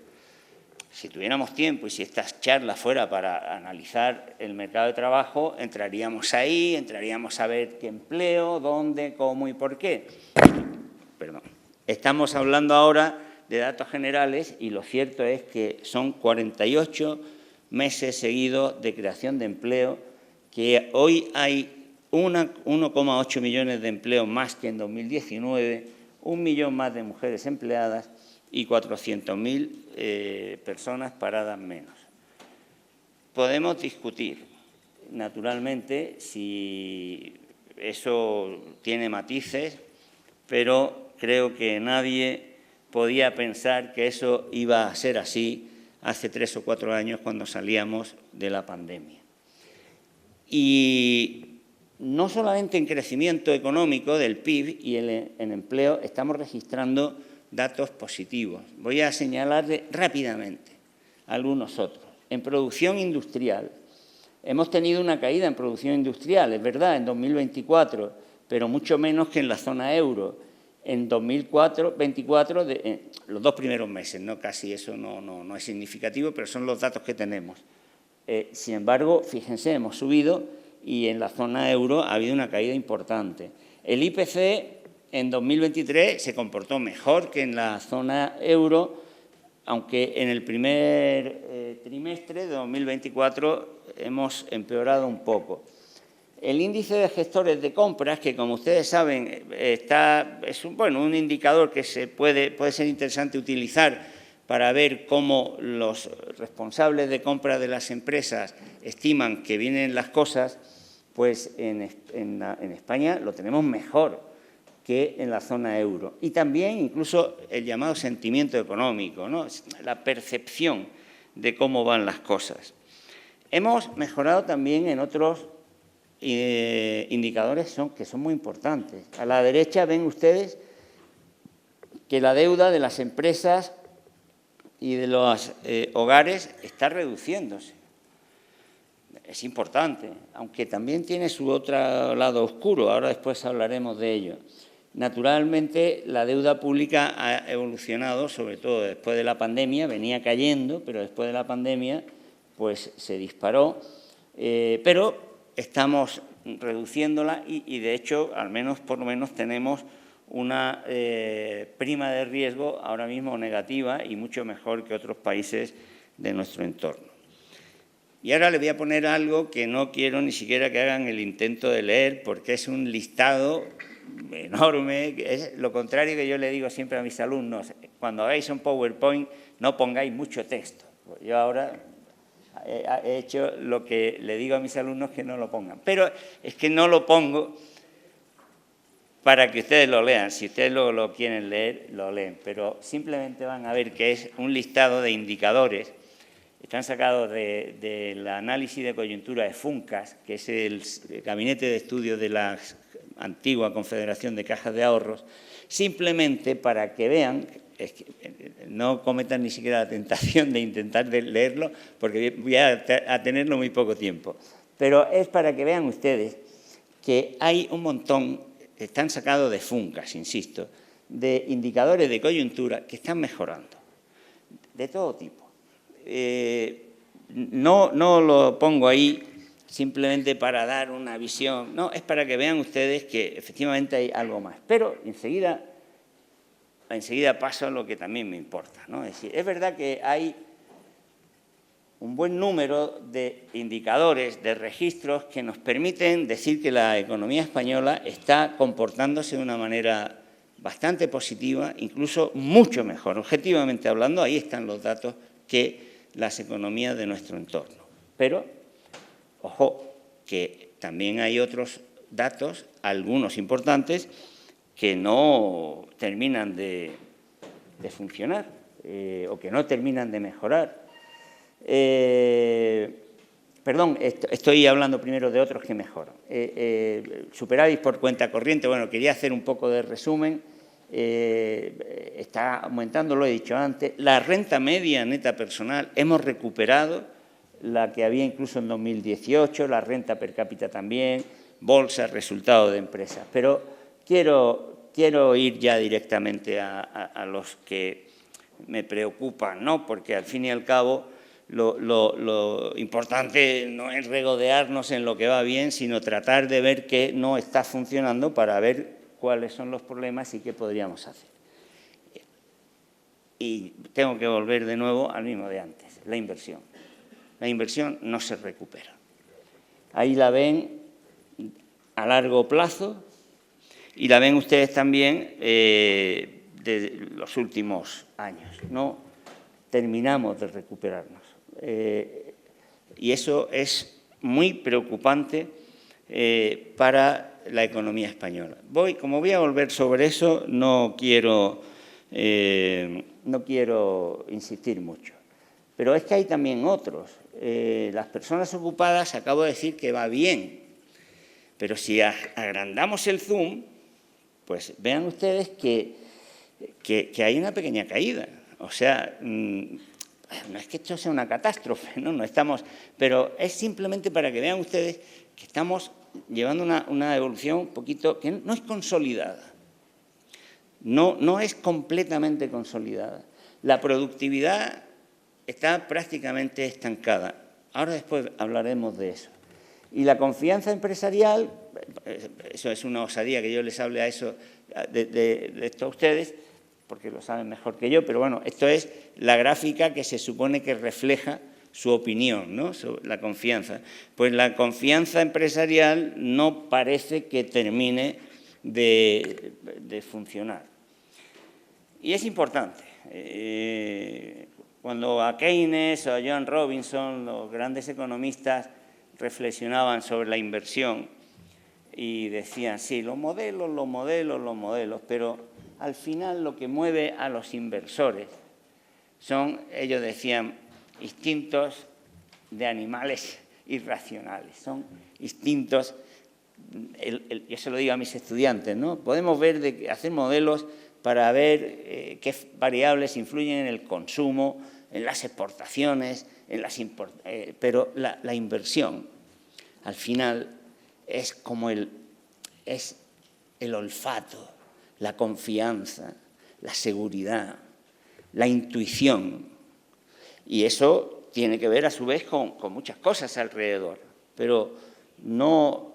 Si tuviéramos tiempo y si estas charlas fuera para analizar el mercado de trabajo, entraríamos ahí, entraríamos a ver qué empleo, dónde, cómo y por qué. Perdón. Estamos hablando ahora de datos generales y lo cierto es que son 48 meses seguidos de creación de empleo, que hoy hay 1,8 millones de empleos más que en 2019, 1 millón más de mujeres empleadas y 400.000 personas paradas menos. Podemos discutir, naturalmente, si eso tiene matices, pero creo que nadie podía pensar que eso iba a ser así hace 3 o 4 años cuando salíamos de la pandemia. Y no solamente en crecimiento económico del PIB y en empleo estamos registrando datos positivos. Voy a señalarle rápidamente algunos otros. En producción industrial, hemos tenido una caída en producción industrial, es verdad, en 2024, pero mucho menos que en la zona euro. En 2024, los 2 primeros meses, ¿no? Casi eso no es significativo, pero son los datos que tenemos. Sin embargo, fíjense, hemos subido y en la zona euro ha habido una caída importante. El IPC en 2023 se comportó mejor que en la zona euro, aunque en el primer trimestre de 2024 hemos empeorado un poco. El índice de gestores de compras, que como ustedes saben es un indicador que puede ser interesante utilizar para ver cómo los responsables de compra de las empresas estiman que vienen las cosas, pues en España lo tenemos mejor que en la zona euro. Y también incluso el llamado sentimiento económico, ¿no? La percepción de cómo van las cosas. Hemos mejorado también en otros indicadores que son muy importantes. A la derecha ven ustedes que la deuda de las empresas y de los hogares está reduciéndose. Es importante, aunque también tiene su otro lado oscuro, ahora después hablaremos de ello. Naturalmente, la deuda pública ha evolucionado, sobre todo después de la pandemia, venía cayendo, pero después de la pandemia pues se disparó, pero estamos reduciéndola y de hecho, por lo menos tenemos una prima de riesgo ahora mismo negativa y mucho mejor que otros países de nuestro entorno. Y ahora les voy a poner algo que no quiero ni siquiera que hagan el intento de leer, porque es un listado enorme, es lo contrario que yo le digo siempre a mis alumnos: cuando hagáis un PowerPoint no pongáis mucho texto. Yo ahora he hecho lo que le digo a mis alumnos que no lo pongan, pero es que no lo pongo para que ustedes lo lean. Si ustedes lo quieren leer, lo leen, pero simplemente van a ver que es un listado de indicadores. Están sacados del análisis de coyuntura de FUNCAS, que es el gabinete de estudios de la antigua Confederación de Cajas de Ahorros, simplemente para que vean, no cometan ni siquiera la tentación de intentar leerlo, porque voy a tenerlo muy poco tiempo, pero es para que vean ustedes que hay un montón, están sacados de FUNCAS, insisto, de indicadores de coyuntura que están mejorando, de todo tipo. No lo pongo ahí simplemente para dar una visión, no, es para que vean ustedes que efectivamente hay algo más. Pero enseguida paso a lo que también me importa, ¿no? Es decir, es verdad que hay un buen número de indicadores, de registros que nos permiten decir que la economía española está comportándose de una manera bastante positiva, incluso mucho mejor. Objetivamente hablando, ahí están los datos que las economías de nuestro entorno. Pero, ojo, que también hay otros datos, algunos importantes, que no terminan de funcionar o que no terminan de mejorar. Perdón, estoy hablando primero de otros que mejoran. Superávit por cuenta corriente, bueno, quería hacer un poco de resumen. Está aumentando, lo he dicho antes. La renta media neta personal, hemos recuperado la que había incluso en 2018, la renta per cápita también, bolsa, resultado de empresas. Pero quiero ir ya directamente a los que me preocupan, ¿no? Porque al fin y al cabo lo importante no es regodearnos en lo que va bien, sino tratar de ver qué no está funcionando para ver cuáles son los problemas y qué podríamos hacer. Y tengo que volver de nuevo al mismo de antes, la inversión. La inversión no se recupera. Ahí la ven a largo plazo y la ven ustedes también de los últimos años. No terminamos de recuperarnos. Y eso es muy preocupante para la economía española. Como voy a volver sobre eso, no quiero insistir mucho. Pero es que hay también otros. Las personas ocupadas, acabo de decir que va bien, pero si agrandamos el zoom, pues vean ustedes que hay una pequeña caída. O sea, no es que esto sea una catástrofe, no estamos, pero es simplemente para que vean ustedes que estamos llevando una evolución un poquito que no es consolidada, no es completamente consolidada. La productividad está prácticamente estancada. Ahora después hablaremos de eso. Y la confianza empresarial, eso es una osadía que yo les hable a eso, de esto a ustedes, porque lo saben mejor que yo, pero bueno, esto es la gráfica que se supone que refleja su opinión, ¿no?, sobre la confianza. Pues la confianza empresarial no parece que termine de funcionar. Y es importante. Cuando a Keynes o a John Robinson, los grandes economistas, reflexionaban sobre la inversión y decían, sí, los modelos, pero al final lo que mueve a los inversores son, ellos decían, instintos de animales irracionales, son instintos, yo se lo digo a mis estudiantes, ¿no? Podemos hacer modelos para ver qué variables influyen en el consumo, en las exportaciones, pero la inversión, al final, es como el olfato, la confianza, la seguridad, la intuición. Y eso tiene que ver, a su vez, con muchas cosas alrededor. Pero no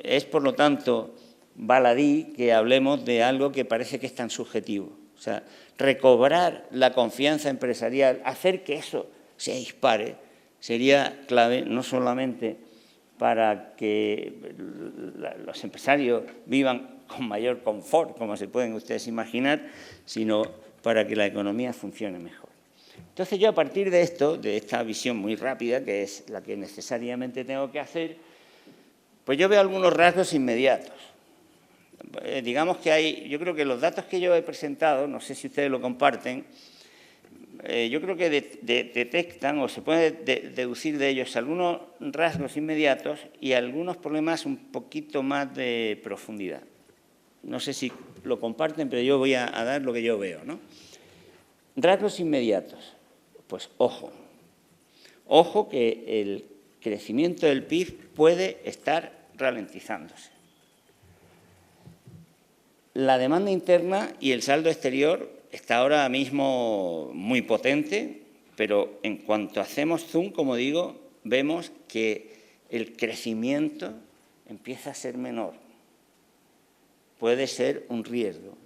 es, por lo tanto, baladí que hablemos de algo que parece que es tan subjetivo. O sea, recobrar la confianza empresarial, hacer que eso se dispare, sería clave no solamente para que los empresarios vivan con mayor confort, como se pueden ustedes imaginar, sino para que la economía funcione mejor. Entonces yo, a partir de esto, de esta visión muy rápida, que es la que necesariamente tengo que hacer, pues yo veo algunos rasgos inmediatos. Digamos que yo creo que los datos que yo he presentado, no sé si ustedes lo comparten, yo creo que detectan o se puede deducir de ellos algunos rasgos inmediatos y algunos problemas un poquito más de profundidad. No sé si lo comparten, pero yo voy a dar lo que yo veo, ¿no? Rasgos inmediatos. Pues ojo que el crecimiento del PIB puede estar ralentizándose. La demanda interna y el saldo exterior está ahora mismo muy potente, pero en cuanto hacemos zoom, como digo, vemos que el crecimiento empieza a ser menor. Puede ser un riesgo.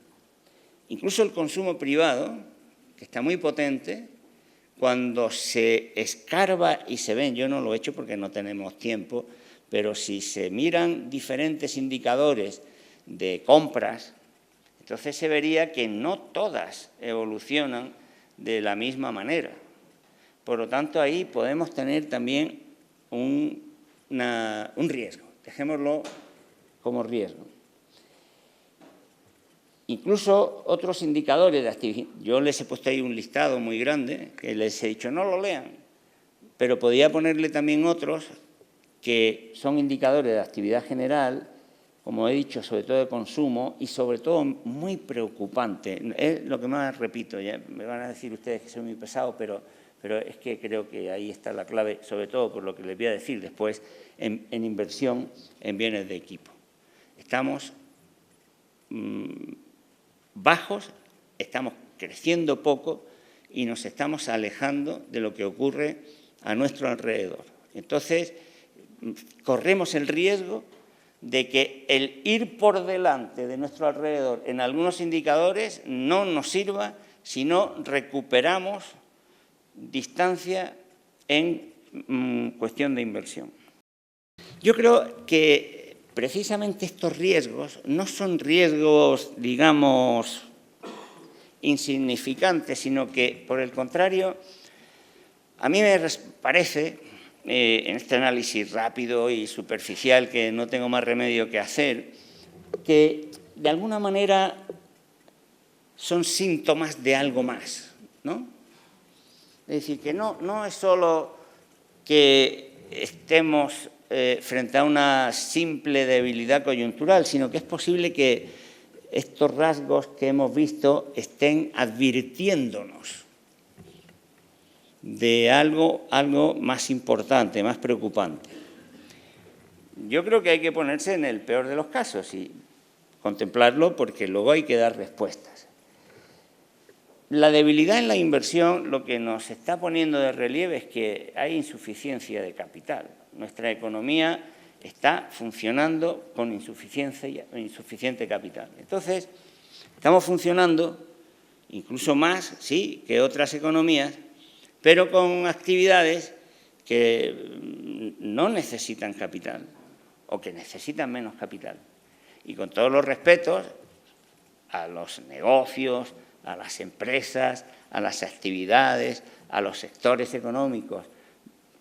Incluso el consumo privado, que está muy potente, cuando se escarba y se ven, yo no lo he hecho porque no tenemos tiempo, pero si se miran diferentes indicadores de compras, entonces se vería que no todas evolucionan de la misma manera. Por lo tanto, ahí podemos tener también un riesgo, dejémoslo como riesgo. Incluso otros indicadores de actividad, yo les he puesto ahí un listado muy grande, que les he dicho no lo lean, pero podría ponerle también otros que son indicadores de actividad general, como he dicho, sobre todo de consumo y sobre todo muy preocupante. Es lo que más repito, ya me van a decir ustedes que soy muy pesado, pero es que creo que ahí está la clave, sobre todo por lo que les voy a decir después, en inversión en bienes de equipo. Estamos bajos, estamos creciendo poco y nos estamos alejando de lo que ocurre a nuestro alrededor. Entonces, corremos el riesgo de que el ir por delante de nuestro alrededor en algunos indicadores no nos sirva si no recuperamos distancia en cuestión de inversión. Yo creo que precisamente estos riesgos no son riesgos, digamos, insignificantes, sino que, por el contrario, a mí me parece, en este análisis rápido y superficial que no tengo más remedio que hacer, que de alguna manera son síntomas de algo más, ¿no? Es decir, que no es solo que estemos frente a una simple debilidad coyuntural, sino que es posible que estos rasgos que hemos visto estén advirtiéndonos de algo más importante, más preocupante. Yo creo que hay que ponerse en el peor de los casos y contemplarlo porque luego hay que dar respuestas. La debilidad en la inversión lo que nos está poniendo de relieve es que hay insuficiencia de capital. Nuestra economía está funcionando con insuficiente capital. Entonces, estamos funcionando incluso más, sí, que otras economías, pero con actividades que no necesitan capital o que necesitan menos capital. Y con todos los respetos a los negocios, a las empresas, a las actividades, a los sectores económicos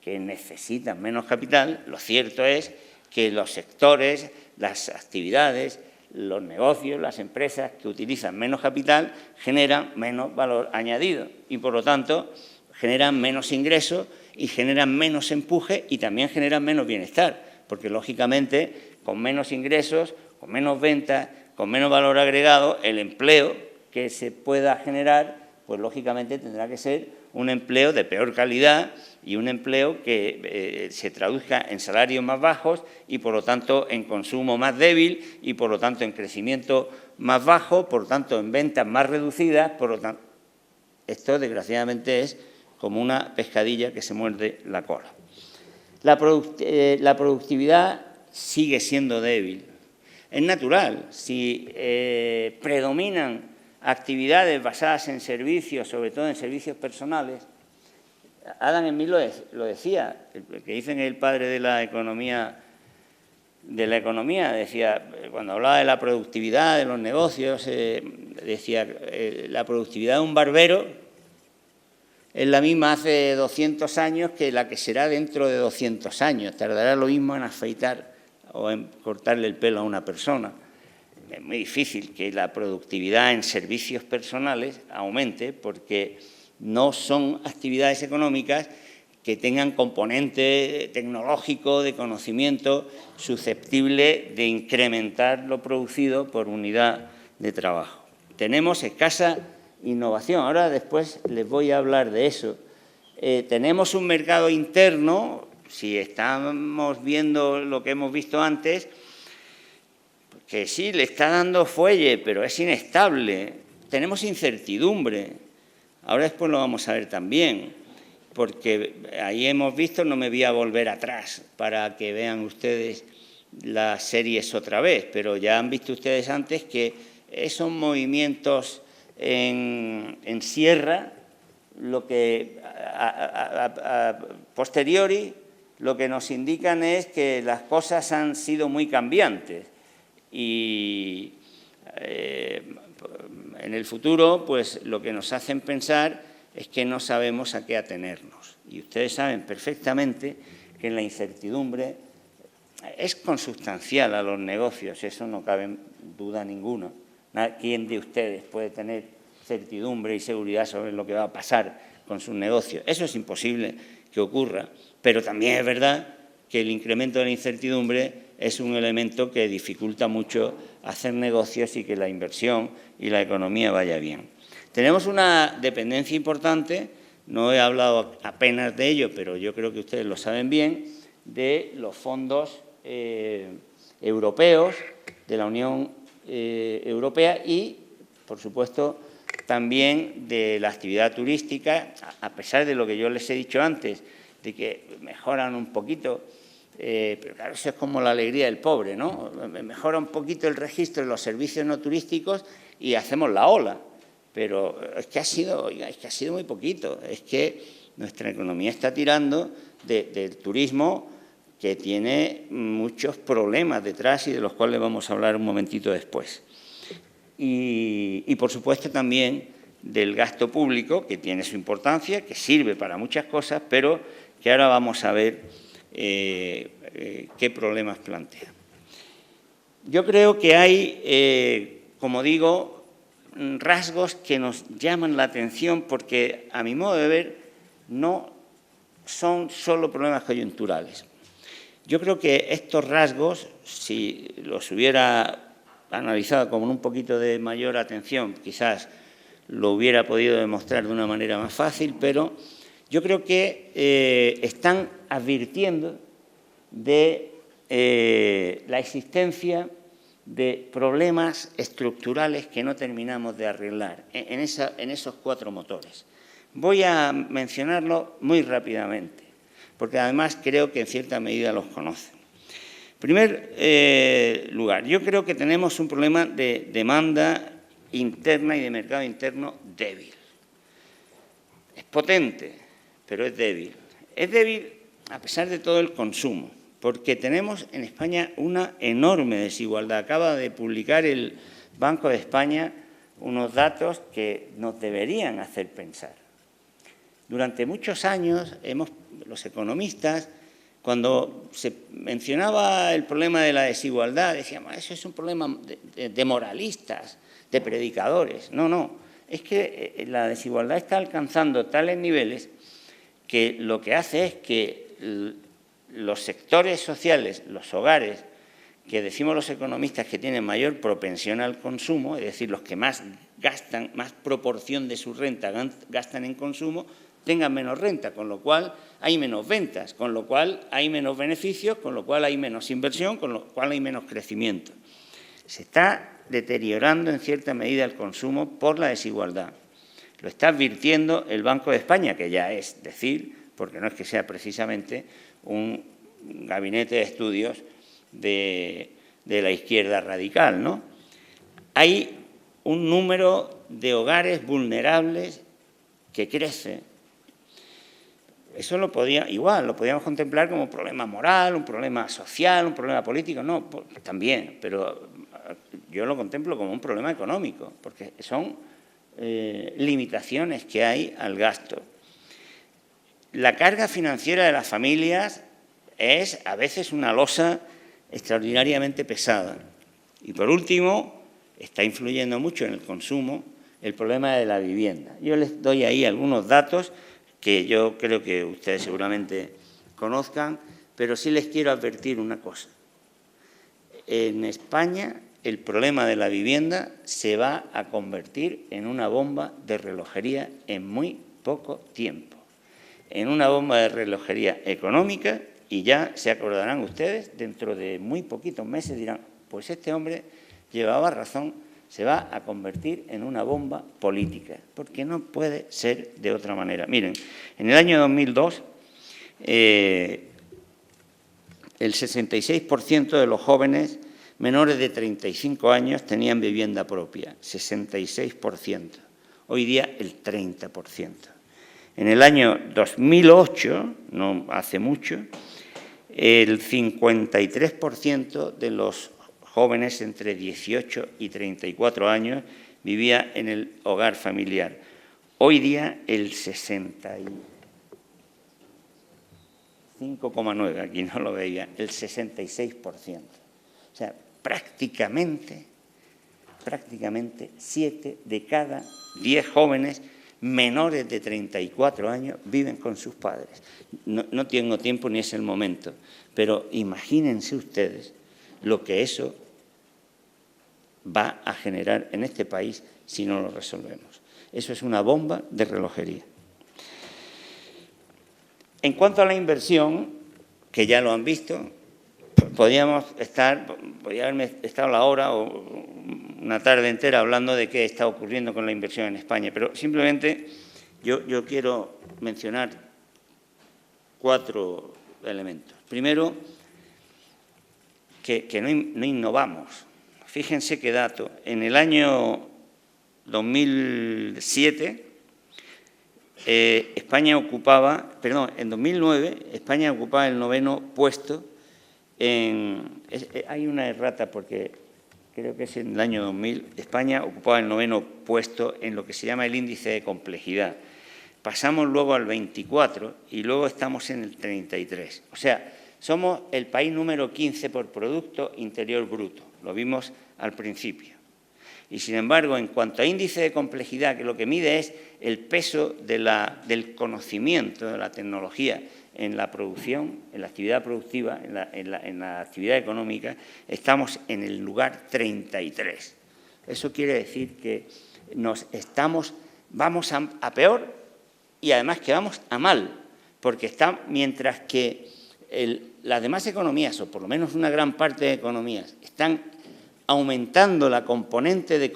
que necesitan menos capital, lo cierto es que los sectores, las actividades, los negocios, las empresas que utilizan menos capital generan menos valor añadido y, por lo tanto, generan menos ingresos y generan menos empuje y también generan menos bienestar, porque, lógicamente, con menos ingresos, con menos ventas, con menos valor agregado, el empleo que se pueda generar, pues, lógicamente, tendrá que ser un empleo de peor calidad y un empleo que se traduzca en salarios más bajos y, por lo tanto, en consumo más débil y, por lo tanto, en crecimiento más bajo, por lo tanto, en ventas más reducidas. Por lo tanto, esto, desgraciadamente, es como una pescadilla que se muerde la cola. La productividad sigue siendo débil. Es natural. Si predominan actividades basadas en servicios, sobre todo en servicios personales. Adam Smith lo decía, el que dicen el padre de la economía, decía, cuando hablaba de la productividad de los negocios, decía, la productividad de un barbero es la misma hace 200 años que la que será dentro de 200 años. Tardará lo mismo en afeitar o en cortarle el pelo a una persona. Es muy difícil que la productividad en servicios personales aumente porque no son actividades económicas que tengan componente tecnológico de conocimiento susceptible de incrementar lo producido por unidad de trabajo. Tenemos escasa innovación. Ahora después les voy a hablar de eso. Tenemos un mercado interno, si estamos viendo lo que hemos visto antes, que sí, le está dando fuelle, pero es inestable. Tenemos incertidumbre. Ahora después lo vamos a ver también, porque ahí hemos visto, no me voy a volver atrás para que vean ustedes las series otra vez, pero ya han visto ustedes antes que esos movimientos en sierra, lo que a posteriori, lo que nos indican es que las cosas han sido muy cambiantes. Y en el futuro, pues lo que nos hacen pensar es que no sabemos a qué atenernos. Y ustedes saben perfectamente que la incertidumbre es consustancial a los negocios, eso no cabe duda ninguna. ¿Quién de ustedes puede tener certidumbre y seguridad sobre lo que va a pasar con sus negocios? Eso es imposible que ocurra, pero también es verdad que el incremento de la incertidumbre es un elemento que dificulta mucho hacer negocios y que la inversión y la economía vaya bien. Tenemos una dependencia importante, no he hablado apenas de ello, pero yo creo que ustedes lo saben bien, de los fondos europeos, de la Unión Europea y, por supuesto, también de la actividad turística, a pesar de lo que yo les he dicho antes, de que mejoran un poquito. Pero claro, eso es como la alegría del pobre, ¿no? Mejora un poquito el registro de los servicios no turísticos y hacemos la ola. Pero es que ha sido muy poquito. Es que nuestra economía está tirando del turismo que tiene muchos problemas detrás y de los cuales vamos a hablar un momentito después. Y por supuesto, también del gasto público, que tiene su importancia, que sirve para muchas cosas, pero que ahora vamos a ver qué problemas plantea. Yo creo que hay, como digo, rasgos que nos llaman la atención porque, a mi modo de ver, no son solo problemas coyunturales. Yo creo que estos rasgos, si los hubiera analizado con un poquito de mayor atención, quizás lo hubiera podido demostrar de una manera más fácil, pero yo creo que están advirtiendo de la existencia de problemas estructurales que no terminamos de arreglar en esos 4 motores. Voy a mencionarlo muy rápidamente. porque además creo que en cierta medida los conocen. En primer lugar, yo creo que tenemos un problema de demanda interna y de mercado interno débil. Es potente, pero es débil. Es débil a pesar de todo el consumo, porque tenemos en España una enorme desigualdad. Acaba de publicar el Banco de España unos datos que nos deberían hacer pensar. Durante muchos años, los economistas, cuando se mencionaba el problema de la desigualdad, decíamos, eso es un problema de moralistas, de predicadores. No, no, es que la desigualdad está alcanzando tales niveles que lo que hace es que los sectores sociales, los hogares, que decimos los economistas que tienen mayor propensión al consumo, es decir, los que más gastan, más proporción de su renta gastan en consumo, tengan menos renta, con lo cual hay menos ventas, con lo cual hay menos beneficios, con lo cual hay menos inversión, con lo cual hay menos crecimiento. Se está deteriorando en cierta medida el consumo por la desigualdad. Lo está advirtiendo el Banco de España, que ya es decir, porque no es que sea precisamente un gabinete de estudios de la izquierda radical, ¿no? Hay un número de hogares vulnerables que crece. Eso lo podíamos contemplar como un problema moral, un problema social, un problema político, no, también, pero yo lo contemplo como un problema económico, porque son limitaciones que hay al gasto. La carga financiera de las familias es a veces una losa extraordinariamente pesada. Y por último, está influyendo mucho en el consumo el problema de la vivienda. Yo les doy ahí algunos datos que yo creo que ustedes seguramente conozcan, pero sí les quiero advertir una cosa. En España el problema de la vivienda se va a convertir en una bomba de relojería en muy poco tiempo. En una bomba de relojería económica, y ya se acordarán ustedes, dentro de muy poquitos meses dirán, pues este hombre llevaba razón, se va a convertir en una bomba política, porque no puede ser de otra manera. Miren, en el año 2002, el 66% de los jóvenes menores de 35 años tenían vivienda propia, 66%. Hoy día el 30%. En el año 2008, no hace mucho, el 53% de los jóvenes entre 18 y 34 años vivía en el hogar familiar. Hoy día el 65,9%, aquí no lo veía, el 66%. O sea, prácticamente 7 de cada 10 jóvenes menores de 34 años viven con sus padres. No tengo tiempo ni es el momento, pero imagínense ustedes lo que eso va a generar en este país si no lo resolvemos. Eso es una bomba de relojería. En cuanto a la inversión, que ya lo han visto, podía haberme estado la hora o una tarde entera hablando de qué está ocurriendo con la inversión en España, pero simplemente yo quiero mencionar 4 elementos. Primero, que no innovamos. Fíjense qué dato. En el año 2007, en 2009, España ocupaba el 9º puesto hay una errata porque creo que es en el año 2000, España ocupaba el 9º puesto en lo que se llama el índice de complejidad. Pasamos luego al 24 y luego estamos en el 33. O sea, somos el país número 15 por Producto Interior Bruto. Lo vimos al principio. Y, sin embargo, en cuanto a índice de complejidad, que lo que mide es el peso del conocimiento, de la tecnología, en la producción, en la actividad productiva, en la actividad económica, estamos en el lugar 33. Eso quiere decir que vamos a peor y además que vamos a mal, porque mientras que las demás economías, o por lo menos una gran parte de economías, están aumentando la componente de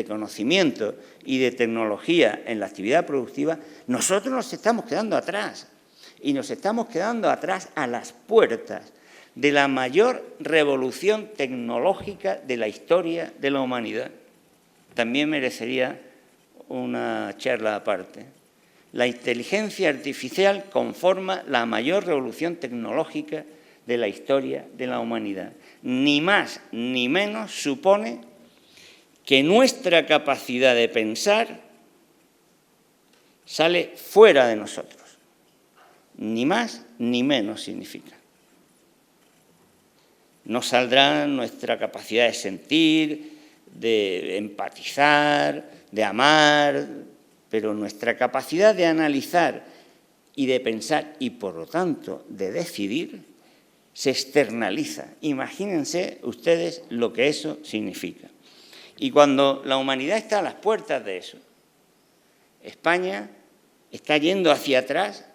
conocimiento y de tecnología en la actividad productiva, nosotros nos estamos quedando atrás. y nos estamos quedando atrás a las puertas de la mayor revolución tecnológica de la historia de la humanidad. También merecería una charla aparte. La inteligencia artificial conforma la mayor revolución tecnológica de la historia de la humanidad. Ni más ni menos supone que nuestra capacidad de pensar sale fuera de nosotros. Ni más ni menos significa. No saldrá nuestra capacidad de sentir, de empatizar, de amar, pero nuestra capacidad de analizar y de pensar y, por lo tanto, de decidir, se externaliza. Imagínense ustedes lo que eso significa. Y cuando la humanidad está a las puertas de eso, España está yendo hacia atrás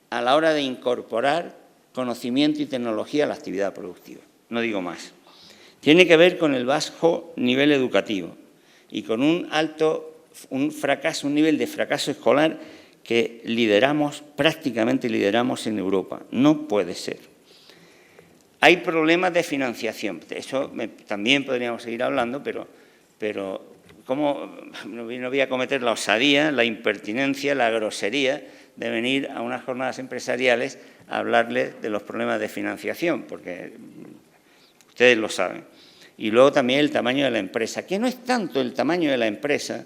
a la hora de incorporar conocimiento y tecnología a la actividad productiva. No digo más. Tiene que ver con el bajo nivel educativo y con un nivel de fracaso escolar que prácticamente lideramos en Europa. No puede ser. Hay problemas de financiación. De eso también podríamos seguir hablando, pero ¿cómo no voy a cometer la osadía, la impertinencia, la grosería de venir a unas jornadas empresariales a hablarles de los problemas de financiación? Porque ustedes lo saben. Y luego también el tamaño de la empresa, que no es tanto el tamaño de la empresa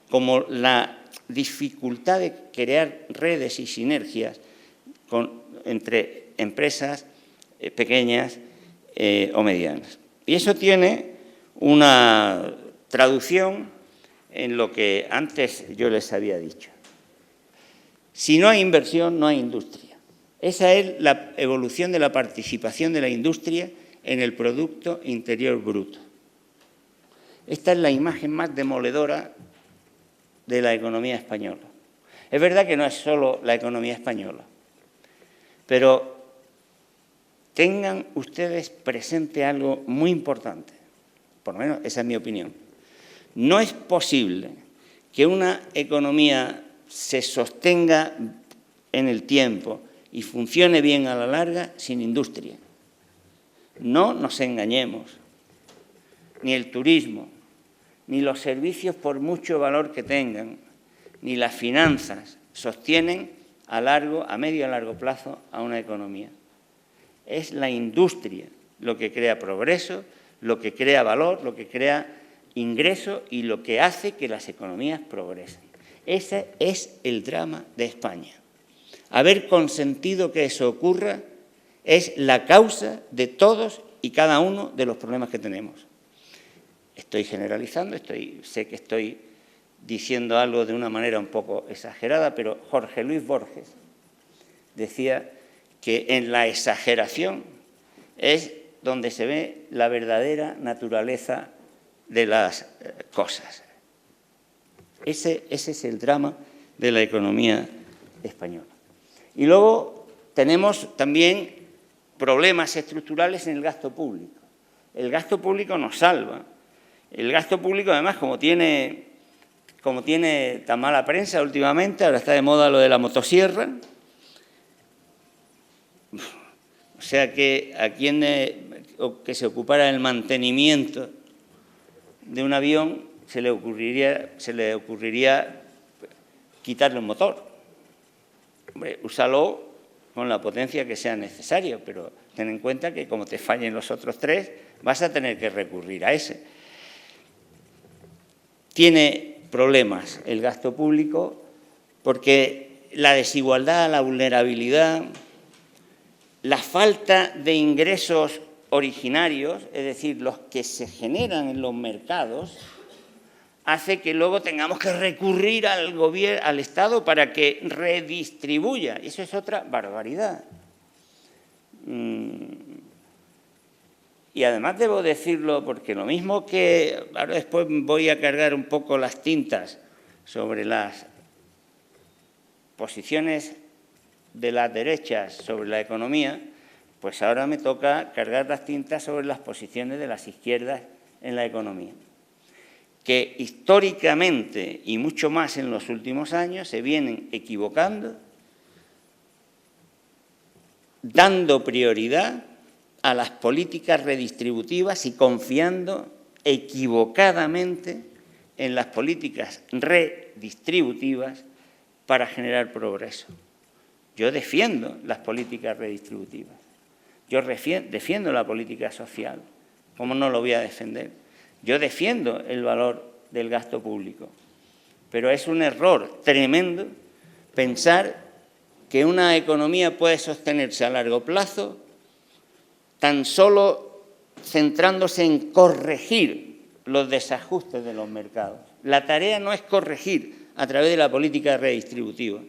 como la dificultad de crear redes y sinergias entre empresas pequeñas o medianas. Y eso tiene una traducción en lo que antes yo les había dicho. Si no hay inversión, no hay industria. Esa es la evolución de la participación de la industria en el Producto Interior Bruto. Esta es la imagen más demoledora de la economía española. Es verdad que no es solo la economía española, pero tengan ustedes presente algo muy importante, por lo menos esa es mi opinión. No es posible que una economía se sostenga en el tiempo y funcione bien a la larga sin industria. No nos engañemos, ni el turismo, ni los servicios por mucho valor que tengan, ni las finanzas sostienen a medio y a largo plazo a una economía. Es la industria lo que crea progreso, lo que crea valor, lo que crea ingreso y lo que hace que las economías progresen. Ese es el drama de España. Haber consentido que eso ocurra es la causa de todos y cada uno de los problemas que tenemos. Estoy generalizando, sé que estoy diciendo algo de una manera un poco exagerada, pero Jorge Luis Borges decía que en la exageración es donde se ve la verdadera naturaleza de las cosas. Ese es el drama de la economía española. Y luego tenemos también problemas estructurales en el gasto público. El gasto público nos salva. El gasto público, además, como tiene tan mala prensa últimamente, ahora está de moda lo de la motosierra. O sea que a quien que se ocupara del mantenimiento de un avión se le ocurriría quitarle un motor. Hombre, úsalo con la potencia que sea necesaria, pero ten en cuenta que como te fallen los otros tres, vas a tener que recurrir a ese. Tiene problemas el gasto público porque la desigualdad, la vulnerabilidad, la falta de ingresos originarios, es decir, los que se generan en los mercados, hace que luego tengamos que recurrir al Estado para que redistribuya. Eso es otra barbaridad. Y además debo decirlo porque lo mismo que ahora después voy a cargar un poco las tintas sobre las posiciones de las derechas sobre la economía, pues ahora me toca cargar las tintas sobre las posiciones de las izquierdas en la economía, que históricamente y mucho más en los últimos años se vienen equivocando dando prioridad a las políticas redistributivas y confiando equivocadamente en las políticas redistributivas para generar progreso. Yo defiendo las políticas redistributivas, yo defiendo la política social, ¿cómo no lo voy a defender? Yo defiendo el valor del gasto público, pero es un error tremendo pensar que una economía puede sostenerse a largo plazo tan solo centrándose en corregir los desajustes de los mercados. La tarea no es corregir a través de la política redistributiva,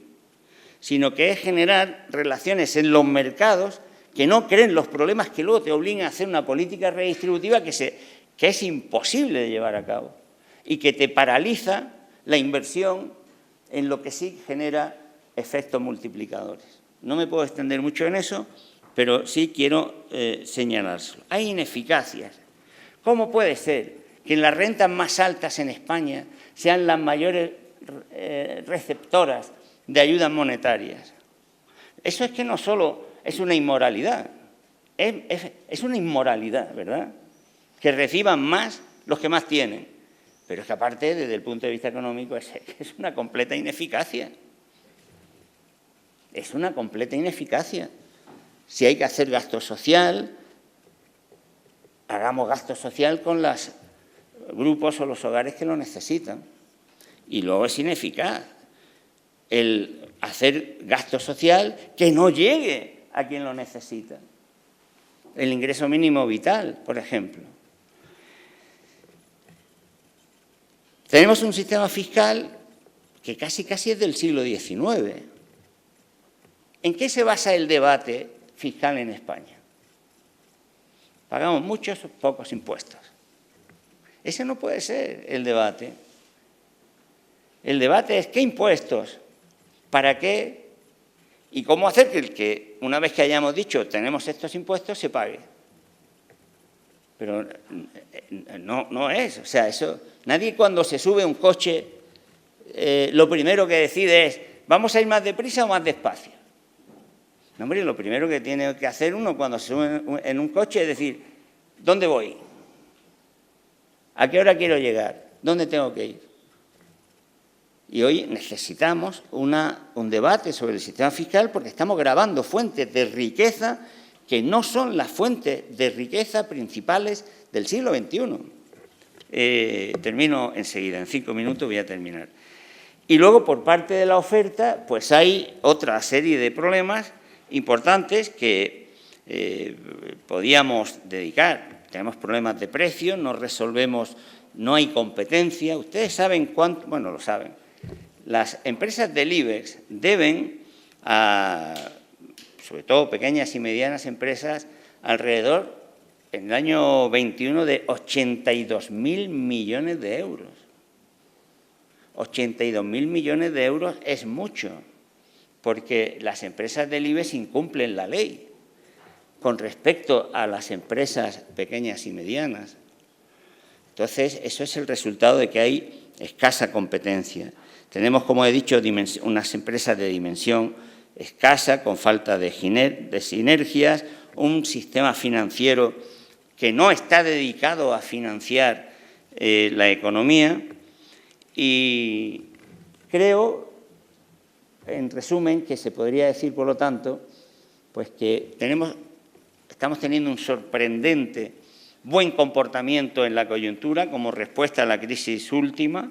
sino que es generar relaciones en los mercados que no creen los problemas que luego te obligan a hacer una política redistributiva que es imposible de llevar a cabo y que te paraliza la inversión en lo que sí genera efectos multiplicadores. No me puedo extender mucho en eso, pero sí quiero señalárselo. Hay ineficacias. ¿Cómo puede ser que las rentas más altas en España sean las mayores receptoras de ayudas monetarias? Eso es que no solo es una inmoralidad, es una inmoralidad, ¿verdad? Que reciban más los que más tienen. Pero es que aparte, desde el punto de vista económico, es una completa ineficacia. Es una completa ineficacia. Si hay que hacer gasto social, hagamos gasto social con los grupos o los hogares que lo necesitan. Y luego es ineficaz el hacer gasto social que no llegue a quien lo necesita. El ingreso mínimo vital, por ejemplo. Tenemos un sistema fiscal que casi es del siglo XIX. ¿En qué se basa el debate fiscal en España? Pagamos muchos o pocos impuestos. Ese no puede ser el debate. El debate es qué impuestos, para qué y cómo hacer que una vez que hayamos dicho tenemos estos impuestos se pague. Pero no es, o sea, eso, nadie cuando se sube a un coche lo primero que decide es ¿vamos a ir más deprisa o más despacio? No, hombre, lo primero que tiene que hacer uno cuando se sube en un coche es decir ¿dónde voy? ¿A qué hora quiero llegar? ¿Dónde tengo que ir? Y hoy necesitamos un debate sobre el sistema fiscal porque estamos grabando fuentes de riqueza que no son las fuentes de riqueza principales del siglo XXI. Termino enseguida, en 5 minutos voy a terminar. Y luego, por parte de la oferta, pues hay otra serie de problemas importantes que podíamos dedicar. Tenemos problemas de precios, no resolvemos, no hay competencia. Ustedes saben cuánto, bueno, lo saben. Las empresas del IBEX deben sobre todo pequeñas y medianas empresas, alrededor, en el año 21, de 82.000 millones de euros. 82.000 millones de euros es mucho, porque las empresas del IBEX incumplen la ley con respecto a las empresas pequeñas y medianas. Entonces, eso es el resultado de que hay escasa competencia. Tenemos, como he dicho, unas empresas de dimensión escasa, con falta de sinergias, un sistema financiero que no está dedicado a financiar la economía y creo, en resumen, que se podría decir, por lo tanto, pues que estamos teniendo un sorprendente buen comportamiento en la coyuntura como respuesta a la crisis última.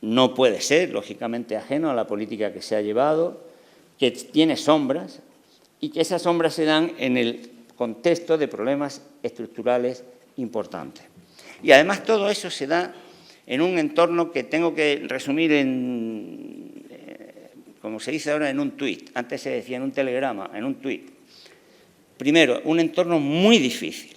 No puede ser, lógicamente, ajeno a la política que se ha llevado, que tiene sombras y que esas sombras se dan en el contexto de problemas estructurales importantes. Y además todo eso se da en un entorno que tengo que resumir como se dice ahora, en un tuit. Antes se decía en un telegrama, en un tuit. Primero, un entorno muy difícil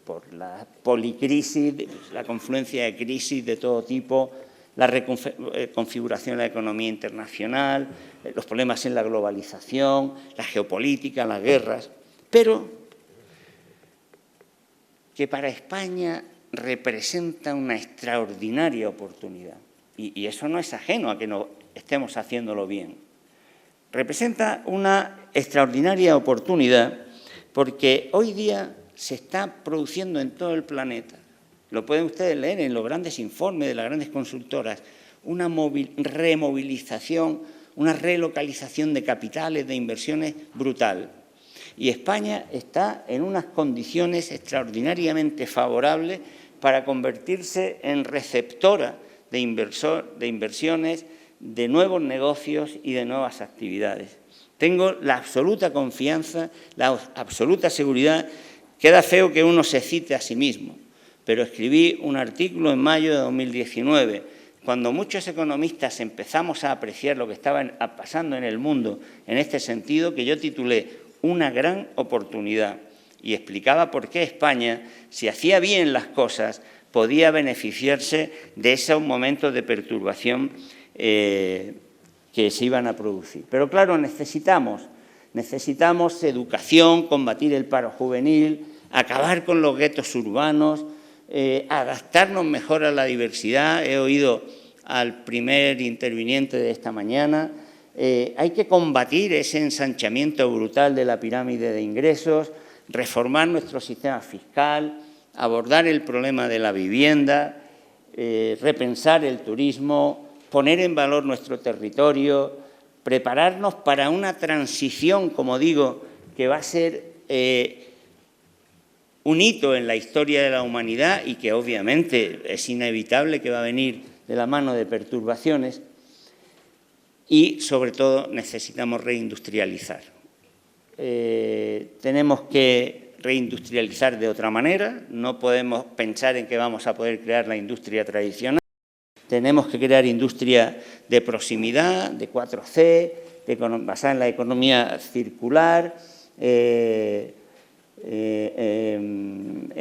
por la policrisis, la confluencia de crisis de todo tipo, la reconfiguración de la economía internacional, los problemas en la globalización, la geopolítica, las guerras, pero que para España representa una extraordinaria oportunidad. Y eso no es ajeno a que no estemos haciéndolo bien. representa una extraordinaria oportunidad porque hoy día se está produciendo en todo el planeta, lo pueden ustedes leer en los grandes informes de las grandes consultoras, una removilización, una relocalización de capitales, de inversiones brutal. Y España está en unas condiciones extraordinariamente favorables para convertirse en receptora de inversiones, de nuevos negocios y de nuevas actividades. Tengo la absoluta confianza, la absoluta seguridad. Queda feo que uno se cite a sí mismo, pero escribí un artículo en mayo de 2019, cuando muchos economistas empezamos a apreciar lo que estaba pasando en el mundo en este sentido, que yo titulé Una gran oportunidad, y explicaba por qué España, si hacía bien las cosas, podía beneficiarse de esos momentos de perturbación que se iban a producir. Pero claro, necesitamos educación, combatir el paro juvenil, acabar con los guetos urbanos, adaptarnos mejor a la diversidad. He oído al primer interviniente de esta mañana. Hay que combatir ese ensanchamiento brutal de la pirámide de ingresos, reformar nuestro sistema fiscal, abordar el problema de la vivienda, repensar el turismo, poner en valor nuestro territorio, prepararnos para una transición, como digo, que va a ser un hito en la historia de la humanidad y que obviamente es inevitable que va a venir de la mano de perturbaciones. Y, sobre todo, necesitamos reindustrializar. Tenemos que reindustrializar de otra manera, no podemos pensar en que vamos a poder crear la industria tradicional. Tenemos que crear industria de proximidad, de 4C, basada en la economía circular, en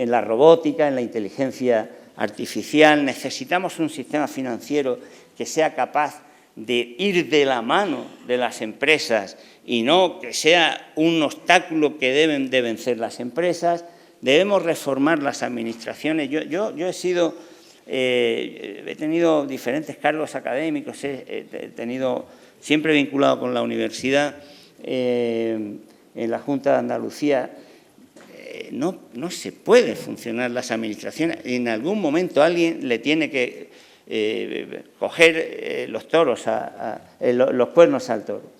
la robótica, en la inteligencia artificial. Necesitamos un sistema financiero que sea capaz de ir de la mano de las empresas y no que sea un obstáculo que deben de vencer las empresas. Debemos reformar las administraciones. Yo he tenido diferentes cargos académicos, he tenido siempre vinculado con la universidad, en la Junta de Andalucía. No se puede funcionar las administraciones. En algún momento alguien le tiene que coger los cuernos al toro.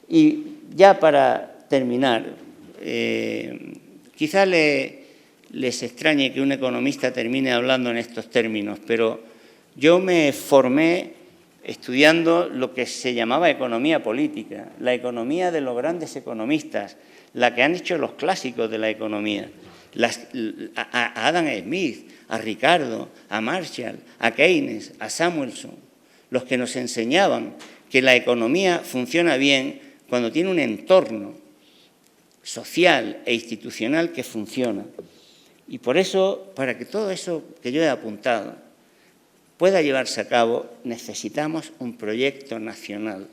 Y ya para terminar, quizá les extrañe que un economista termine hablando en estos términos, pero yo me formé estudiando lo que se llamaba economía política, la economía de los grandes economistas, la que han hecho los clásicos de la economía, a Adam Smith, a Ricardo, a Marshall, a Keynes, a Samuelson, los que nos enseñaban que la economía funciona bien cuando tiene un entorno social e institucional que funciona. Y por eso, para que todo eso que yo he apuntado pueda llevarse a cabo, necesitamos un proyecto nacional.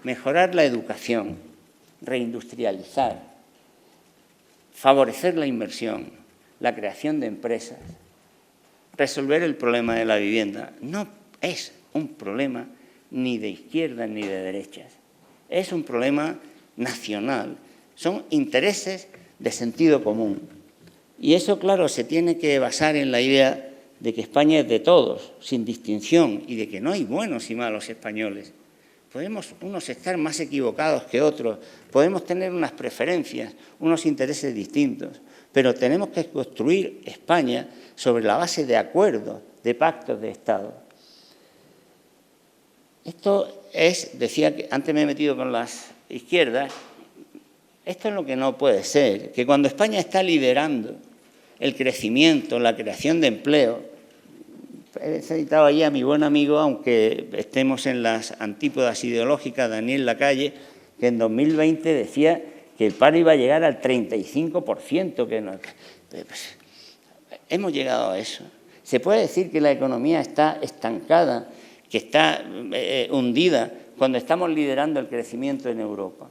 Mejorar la educación, reindustrializar, favorecer la inversión, la creación de empresas, resolver el problema de la vivienda. No es un problema ni de izquierdas ni de derechas, es un problema nacional, son intereses de sentido común. Y eso, claro, se tiene que basar en la idea de que España es de todos, sin distinción, y de que no hay buenos y malos españoles. Podemos unos estar más equivocados que otros, podemos tener unas preferencias, unos intereses distintos, pero tenemos que construir España sobre la base de acuerdos, de pactos de Estado. Esto es, decía que antes me he metido con las izquierdas, esto es lo que no puede ser, que cuando España está liderando el crecimiento, la creación de empleo, he citado allí a mi buen amigo, aunque estemos en las antípodas ideológicas, Daniel Lacalle, que en 2020 decía que el paro iba a llegar al 35%, que no, pues, hemos llegado a eso. Se puede decir que la economía está estancada, que está hundida, cuando estamos liderando el crecimiento en Europa.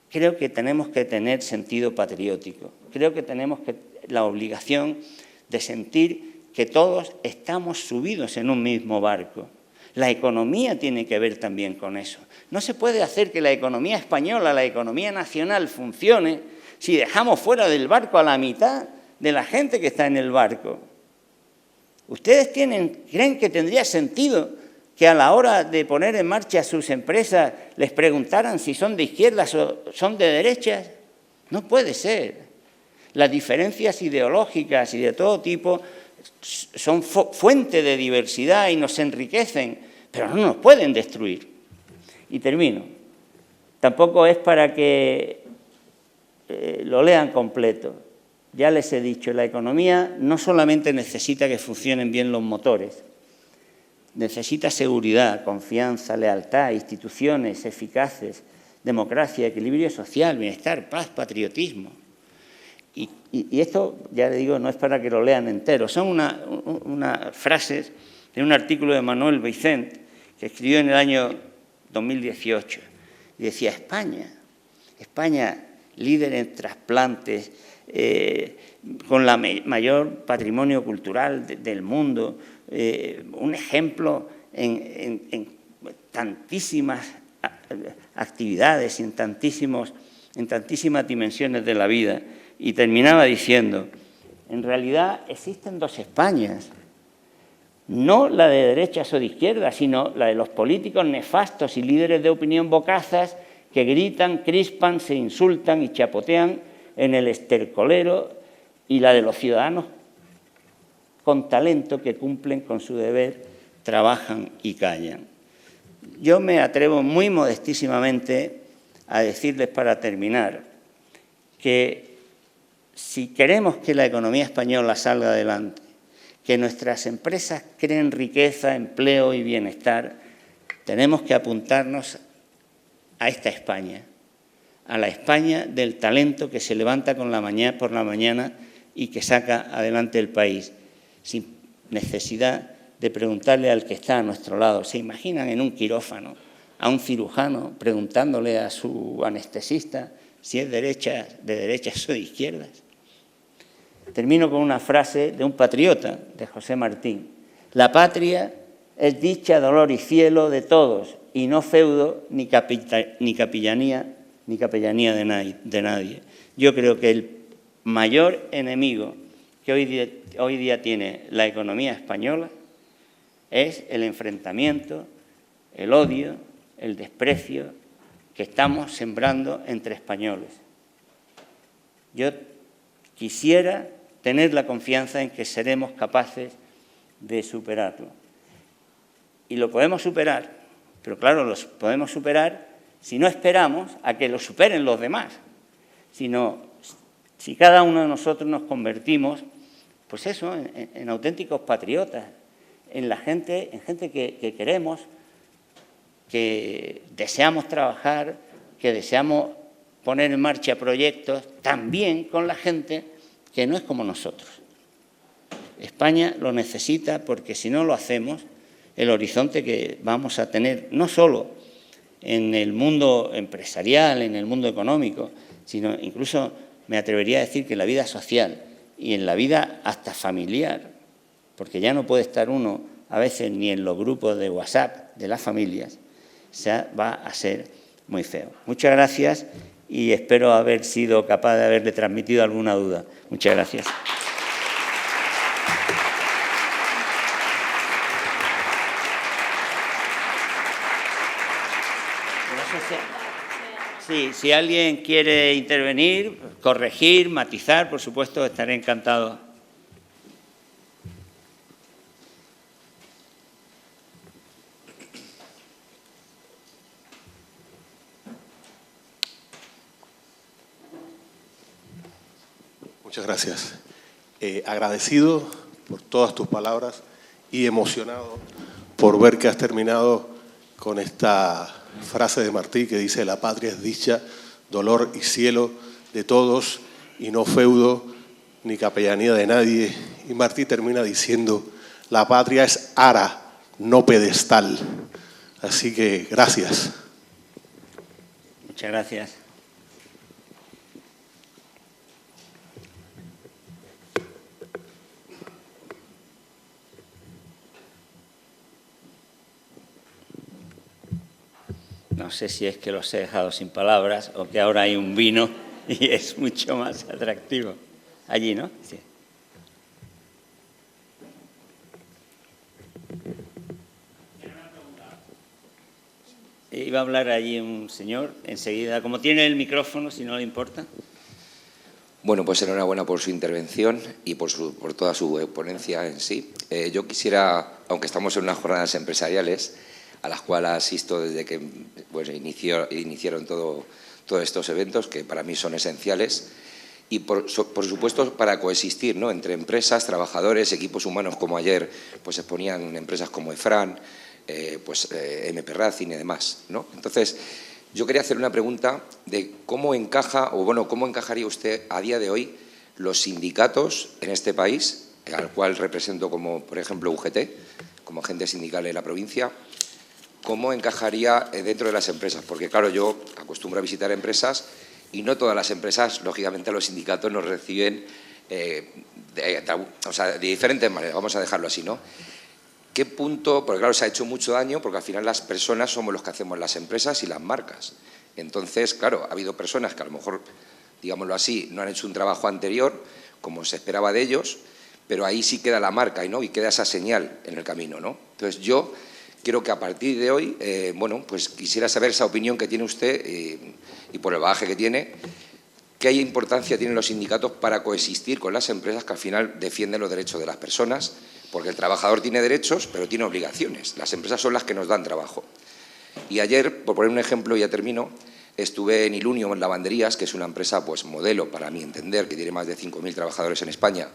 Creo que tenemos que tener sentido patriótico, creo que tenemos la obligación de sentir que todos estamos subidos en un mismo barco. La economía tiene que ver también con eso. No se puede hacer que la economía española, la economía nacional funcione si dejamos fuera del barco a la mitad de la gente que está en el barco. ¿Ustedes creen que tendría sentido que a la hora de poner en marcha sus empresas les preguntaran si son de izquierdas o son de derechas? No puede ser. Las diferencias ideológicas y de todo tipo son fuente de diversidad y nos enriquecen, pero no nos pueden destruir. Y termino. Tampoco es para que lo lean completo. Ya les he dicho, la economía no solamente necesita que funcionen bien los motores, necesita seguridad, confianza, lealtad, instituciones eficaces, democracia, equilibrio social, bienestar, paz, patriotismo. Y esto, ya le digo, no es para que lo lean entero, son unas frases de un artículo de Manuel Vicent que escribió en el año 2018. Y decía, España líder en trasplantes, con la mayor patrimonio cultural del mundo, un ejemplo en tantísimas actividades y en tantísimas dimensiones de la vida. Y terminaba diciendo, en realidad existen dos Españas, no la de derechas o de izquierdas, sino la de los políticos nefastos y líderes de opinión bocazas que gritan, crispan, se insultan y chapotean en el estercolero, y la de los ciudadanos con talento que cumplen con su deber, trabajan y callan. Yo me atrevo muy modestísimamente a decirles para terminar que si queremos que la economía española salga adelante, que nuestras empresas creen riqueza, empleo y bienestar, tenemos que apuntarnos a esta España, a la España del talento que se levanta por la mañana y que saca adelante el país, sin necesidad de preguntarle al que está a nuestro lado. ¿Se imaginan en un quirófano a un cirujano preguntándole a su anestesista si es de derechas o de izquierdas? Termino con una frase de un patriota, de José Martín. La patria es dicha, dolor y cielo de todos, y no feudo ni capellanía de nadie. Yo creo que el mayor enemigo que hoy día tiene la economía española es el enfrentamiento, el odio, el desprecio que estamos sembrando entre españoles. Yo quisiera tener la confianza en que seremos capaces de superarlo. Y lo podemos superar, pero claro, lo podemos superar si no esperamos a que lo superen los demás, sino si cada uno de nosotros nos convertimos, pues eso, en auténticos patriotas, en gente que queremos, que deseamos trabajar, que deseamos poner en marcha proyectos, también con la gente que no es como nosotros. España lo necesita porque si no lo hacemos, el horizonte que vamos a tener, no solo en el mundo empresarial, en el mundo económico, sino incluso me atrevería a decir que en la vida social y en la vida hasta familiar, porque ya no puede estar uno a veces ni en los grupos de WhatsApp de las familias, va a ser muy feo. Muchas gracias y espero haber sido capaz de haberle transmitido alguna duda. Muchas gracias. Sí, si alguien quiere intervenir, corregir, matizar, por supuesto, estaré encantado. Muchas gracias. Agradecido por todas tus palabras y emocionado por ver que has terminado con esta frase de Martí que dice: la patria es dicha, dolor y cielo de todos y no feudo ni capellanía de nadie. Y Martí termina diciendo: la patria es ara, no pedestal. Así que gracias. Muchas gracias. No, no sé si es que los he dejado sin palabras o que ahora hay un vino y es mucho más atractivo. Allí, ¿no? Sí. Iba a hablar allí un señor enseguida, como tiene el micrófono, si no le importa. Bueno, pues enhorabuena por su intervención y por toda su ponencia en sí. Yo quisiera, aunque estamos en unas jornadas empresariales, a las cuales asisto desde que iniciaron todos estos eventos, que para mí son esenciales, y por supuesto para coexistir, ¿no?, entre empresas, trabajadores, equipos humanos, como ayer pues exponían empresas como EFRAN, MP Racing y demás, ¿no? Entonces, yo quería hacer una pregunta de cómo encajaría usted a día de hoy los sindicatos en este país, al cual represento como, por ejemplo, UGT, como agente sindical en la provincia, cómo encajaría dentro de las empresas, porque claro, yo acostumbro a visitar empresas y no todas las empresas, lógicamente, los sindicatos nos reciben de diferentes maneras, vamos a dejarlo así, ¿no? ¿Qué punto? Porque claro, se ha hecho mucho daño porque al final las personas somos los que hacemos las empresas y las marcas. Entonces, claro, ha habido personas que a lo mejor, digámoslo así, no han hecho un trabajo anterior como se esperaba de ellos, pero ahí sí queda la marca, ¿no?, y queda esa señal en el camino, ¿no? Entonces, yo quiero que a partir de hoy, pues quisiera saber esa opinión que tiene usted y por el bagaje que tiene, ¿qué importancia tienen los sindicatos para coexistir con las empresas que al final defienden los derechos de las personas? Porque el trabajador tiene derechos, pero tiene obligaciones. Las empresas son las que nos dan trabajo. Y ayer, por poner un ejemplo, ya termino, estuve en Ilunio, en Lavanderías, que es una empresa pues modelo, para mi entender, que tiene más de 5.000 trabajadores en España,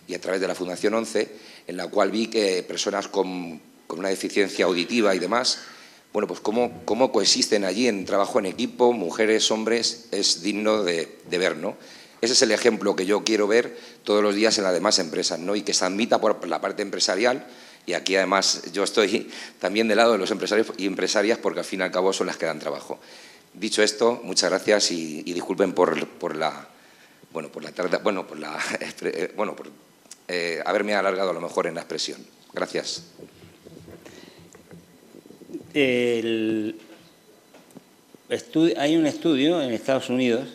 y a través de la Fundación 11, en la cual vi que personas con una deficiencia auditiva y demás, bueno, pues cómo coexisten allí en trabajo en equipo, mujeres, hombres, es digno de ver, ¿no? Ese es el ejemplo que yo quiero ver todos los días en las demás empresas, ¿no? Y que se admita por la parte empresarial, y aquí además yo estoy también del lado de los empresarios y empresarias porque al fin y al cabo son las que dan trabajo. Dicho esto, muchas gracias y disculpen por haberme alargado a lo mejor en la expresión. Gracias. Hay un estudio en Estados Unidos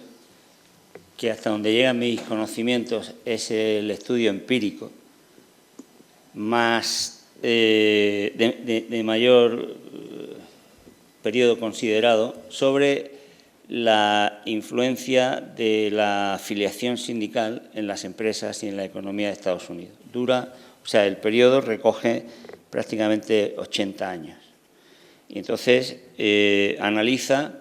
que hasta donde llegan mis conocimientos es el estudio empírico más de mayor periodo considerado sobre la influencia de la afiliación sindical en las empresas y en la economía de Estados Unidos. El periodo recoge prácticamente 80 años. Y entonces analiza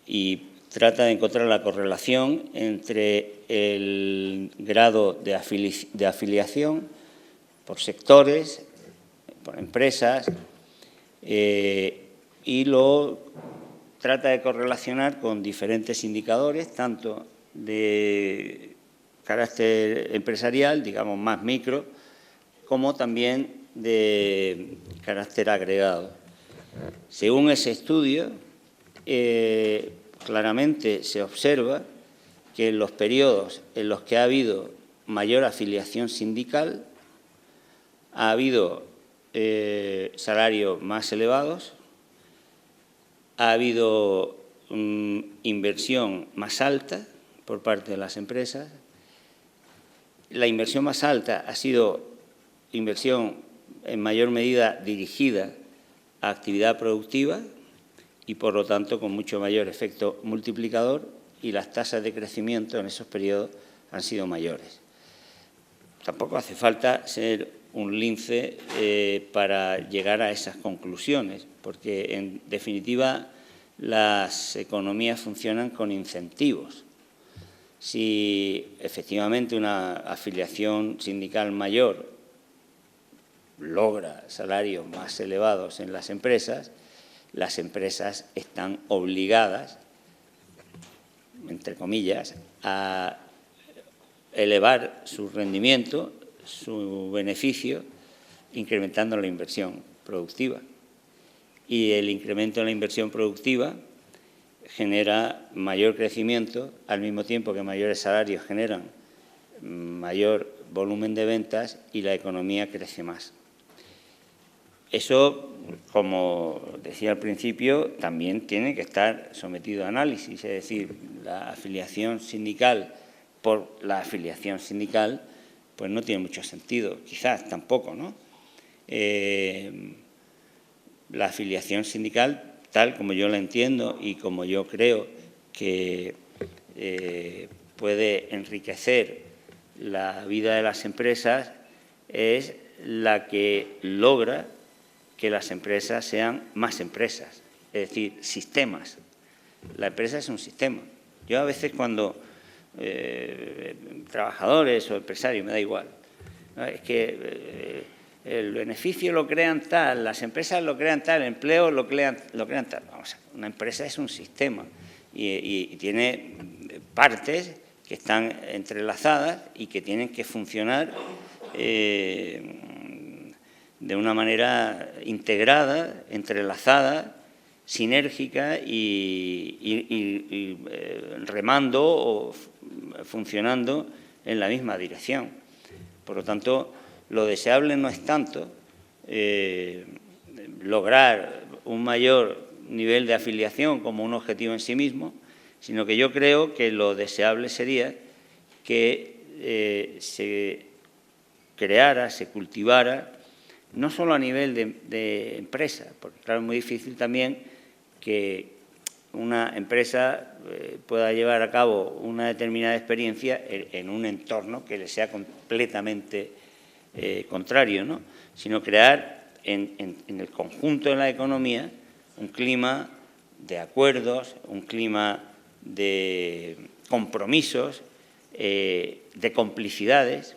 y trata de encontrar la correlación entre el grado de afiliación por sectores, por empresas, y lo trata de correlacionar con diferentes indicadores, tanto de carácter empresarial, digamos más micro, como también de carácter agregado. Según ese estudio, claramente se observa que en los periodos en los que ha habido mayor afiliación sindical, ha habido salarios más elevados, ha habido inversión más alta por parte de las empresas. La inversión más alta ha sido inversión en mayor medida dirigida a actividad productiva y, por lo tanto, con mucho mayor efecto multiplicador, y las tasas de crecimiento en esos periodos han sido mayores. Tampoco hace falta ser un lince para llegar a esas conclusiones, porque, en definitiva, las economías funcionan con incentivos. Si efectivamente una afiliación sindical mayor logra salarios más elevados en las empresas están obligadas, entre comillas, a elevar su rendimiento, su beneficio, incrementando la inversión productiva. Y el incremento en la inversión productiva genera mayor crecimiento, al mismo tiempo que mayores salarios generan mayor volumen de ventas y la economía crece más. Eso, como decía al principio, también tiene que estar sometido a análisis, es decir, la afiliación sindical por la afiliación sindical, pues no tiene mucho sentido, quizás tampoco, ¿no? La afiliación sindical, tal como yo la entiendo y como yo creo que puede enriquecer la vida de las empresas, es la que logra que las empresas sean más empresas, es decir, sistemas. La empresa es un sistema. Yo a veces cuando trabajadores o empresarios, me da igual, ¿no? Es que el beneficio lo crean tal, las empresas lo crean tal, el empleo lo crean tal. Vamos a ver, una empresa es un sistema y tiene partes que están entrelazadas y que tienen que funcionar de una manera integrada, entrelazada, sinérgica y remando o funcionando en la misma dirección. Por lo tanto, lo deseable no es tanto lograr un mayor nivel de afiliación como un objetivo en sí mismo, sino que yo creo que lo deseable sería que se creara, se cultivara, no solo a nivel de empresa, porque claro, es muy difícil también que una empresa pueda llevar a cabo una determinada experiencia en un entorno que le sea completamente contrario, ¿no? Sino crear en el conjunto de la economía un clima de acuerdos, un clima de compromisos, de complicidades,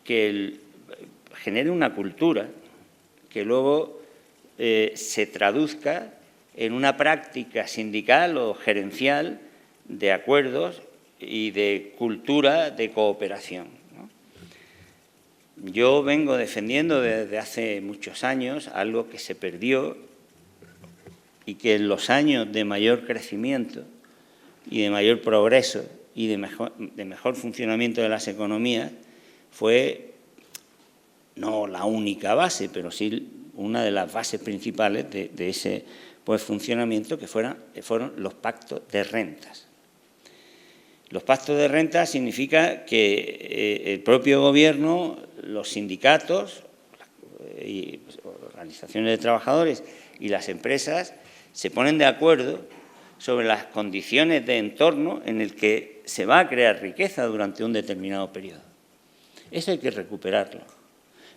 que genere una cultura que luego se traduzca en una práctica sindical o gerencial de acuerdos y de cultura de cooperación, ¿no? Yo vengo defendiendo desde hace muchos años algo que se perdió y que en los años de mayor crecimiento y de mayor progreso y de mejor funcionamiento de las economías fue no la única base, pero sí una de las bases principales de ese funcionamiento, que fueron los pactos de rentas. Los pactos de rentas significa que el propio gobierno, los sindicatos, y organizaciones de trabajadores y las empresas se ponen de acuerdo sobre las condiciones de entorno en el que se va a crear riqueza durante un determinado periodo. Eso hay que recuperarlo,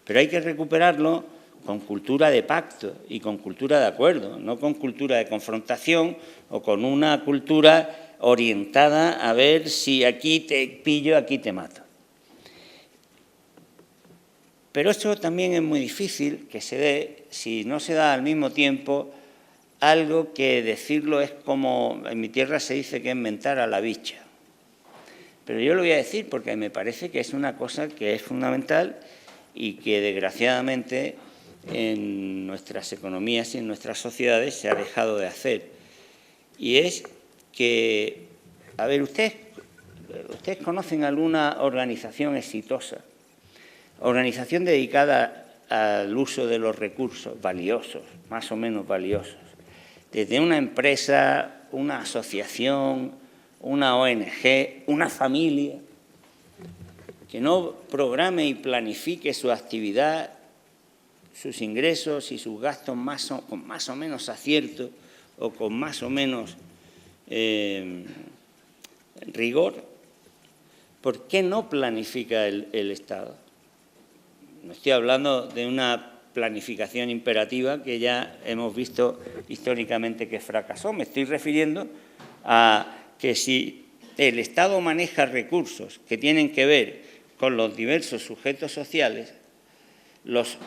pero hay que recuperarlo con cultura de pacto y con cultura de acuerdo, no con cultura de confrontación o con una cultura orientada a ver si aquí te pillo, aquí te mato. Pero esto también es muy difícil que se dé si no se da al mismo tiempo algo que decirlo es como, en mi tierra se dice que es mentar a la bicha. Pero yo lo voy a decir porque me parece que es una cosa que es fundamental y que desgraciadamente en nuestras economías y en nuestras sociedades se ha dejado de hacer. Y es que, a ver, ustedes conocen alguna organización exitosa, organización dedicada al uso de los recursos valiosos, más o menos valiosos, desde una empresa, una asociación, una ONG, una familia, que no programe y planifique su actividad, sus ingresos y sus gastos con más o menos acierto o con más o menos rigor. ¿Por qué no planifica el Estado? No estoy hablando de una planificación imperativa que ya hemos visto históricamente que fracasó. Me estoy refiriendo a que si el Estado maneja recursos que tienen que ver con los diversos sujetos sociales, los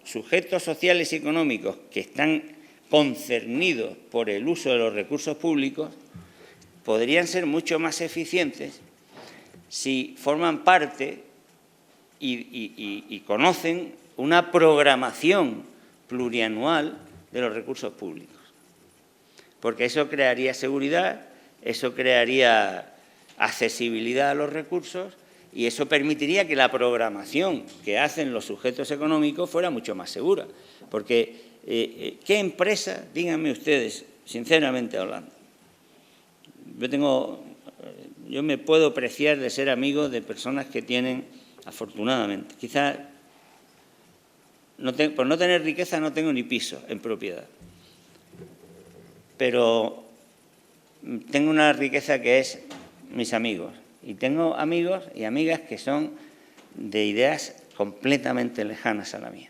sujetos sociales y económicos que están concernidos por el uso de los recursos públicos podrían ser mucho más eficientes si forman parte y conocen una programación plurianual de los recursos públicos. Porque eso crearía seguridad, eso crearía accesibilidad a los recursos y eso permitiría que la programación que hacen los sujetos económicos fuera mucho más segura. Porque, ¿qué empresa, díganme ustedes, sinceramente hablando? Yo me puedo preciar de ser amigo de personas que tienen, afortunadamente, quizás, por no tener riqueza no tengo ni piso en propiedad, pero tengo una riqueza que es mis amigos. Y tengo amigos y amigas que son de ideas completamente lejanas a la mía.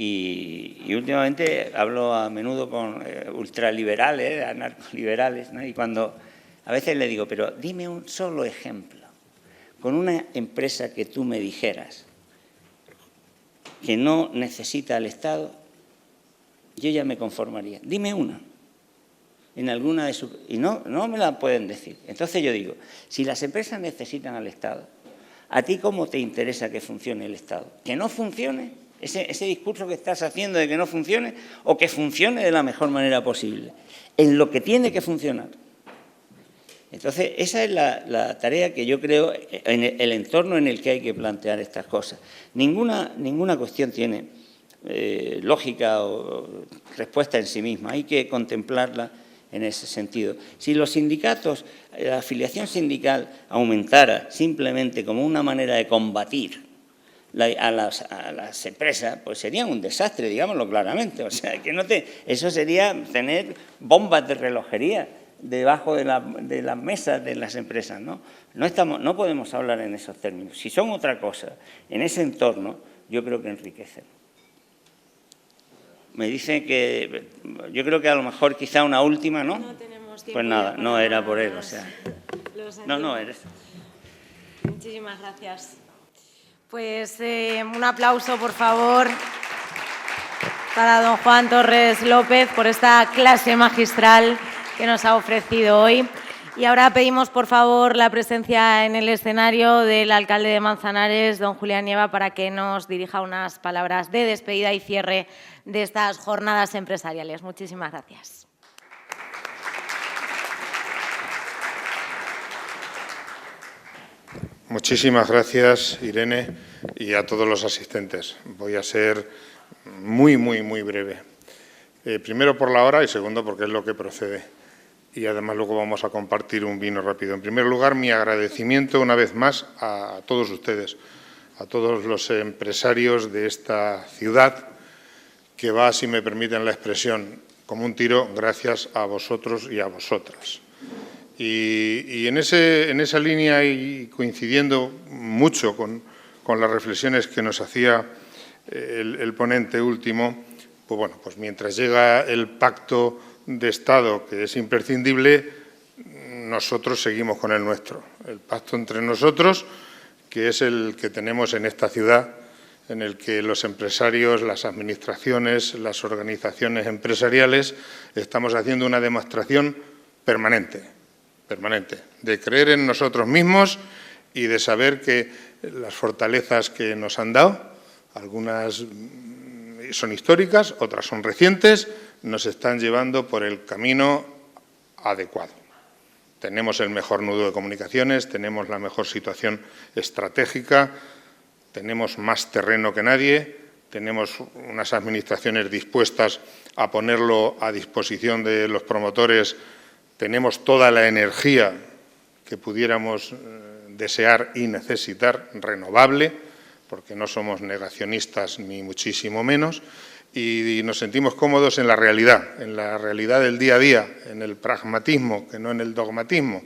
Y últimamente hablo a menudo con ultraliberales, anarcoliberales, ¿no? Y cuando a veces le digo, pero dime un solo ejemplo, con una empresa que tú me dijeras que no necesita al Estado, yo ya me conformaría. Dime una. En alguna de sus... Y no me la pueden decir. Entonces yo digo, si las empresas necesitan al Estado, ¿a ti cómo te interesa que funcione el Estado? ¿Que no funcione? Ese discurso que estás haciendo de que no funcione, o que funcione de la mejor manera posible, en lo que tiene que funcionar. Entonces, esa es la tarea que yo creo, en el entorno en el que hay que plantear estas cosas. Ninguna cuestión tiene lógica o respuesta en sí misma, hay que contemplarla en ese sentido. Si los sindicatos, la afiliación sindical aumentara simplemente como una manera de combatir a las empresas, pues sería un desastre, digámoslo claramente. O sea, eso sería tener bombas de relojería debajo de las mesas de las empresas, ¿no? No podemos hablar en esos términos. Si son otra cosa, en ese entorno, yo creo que enriquecen. Me dicen que, yo creo que a lo mejor quizá una última, ¿no? No tenemos tiempo. Pues nada, no era por él, o sea. No, eres. Muchísimas gracias. Pues un aplauso, por favor, para don Juan Torres López por esta clase magistral que nos ha ofrecido hoy. Y ahora pedimos, por favor, la presencia en el escenario del alcalde de Manzanares, don Julián Nieva, para que nos dirija unas palabras de despedida y cierre de estas jornadas empresariales. Muchísimas gracias. Muchísimas gracias, Irene, y a todos los asistentes. Voy a ser muy breve. Primero por la hora y segundo porque es lo que procede. Y además luego vamos a compartir un vino rápido. En primer lugar, mi agradecimiento una vez más a todos ustedes, a todos los empresarios de esta ciudad, que va, si me permiten la expresión, como un tiro gracias a vosotros y a vosotras. Y en esa línea, y coincidiendo mucho con las reflexiones que nos hacía el ponente último, pues bueno, pues mientras llega el pacto de Estado, que es imprescindible, nosotros seguimos con el nuestro. El pacto entre nosotros, que es el que tenemos en esta ciudad, en el que los empresarios, las administraciones, las organizaciones empresariales estamos haciendo una demostración permanente, de creer en nosotros mismos y de saber que las fortalezas que nos han dado, algunas son históricas, otras son recientes, nos están llevando por el camino adecuado. Tenemos el mejor nudo de comunicaciones, tenemos la mejor situación estratégica, tenemos más terreno que nadie, tenemos unas administraciones dispuestas a ponerlo a disposición de los promotores, tenemos toda la energía que pudiéramos desear y necesitar, renovable, porque no somos negacionistas ni muchísimo menos, y nos sentimos cómodos en la realidad del día a día, en el pragmatismo, que no en el dogmatismo.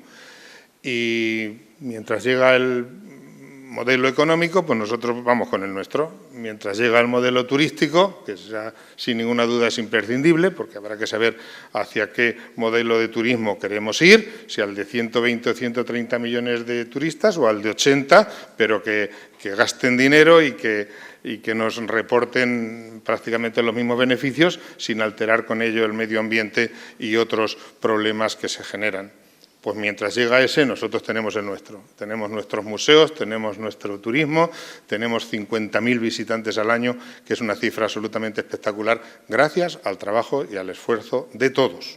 Y mientras llega el modelo económico, pues nosotros vamos con el nuestro. Mientras llega el modelo turístico, que ya sin ninguna duda es imprescindible, porque habrá que saber hacia qué modelo de turismo queremos ir, si al de 120 o 130 millones de turistas o al de 80, pero que gasten dinero y que nos reporten prácticamente los mismos beneficios sin alterar con ello el medio ambiente y otros problemas que se generan. Pues mientras llega ese, nosotros tenemos el nuestro. Tenemos nuestros museos, tenemos nuestro turismo, tenemos 50.000 visitantes al año, que es una cifra absolutamente espectacular, gracias al trabajo y al esfuerzo de todos.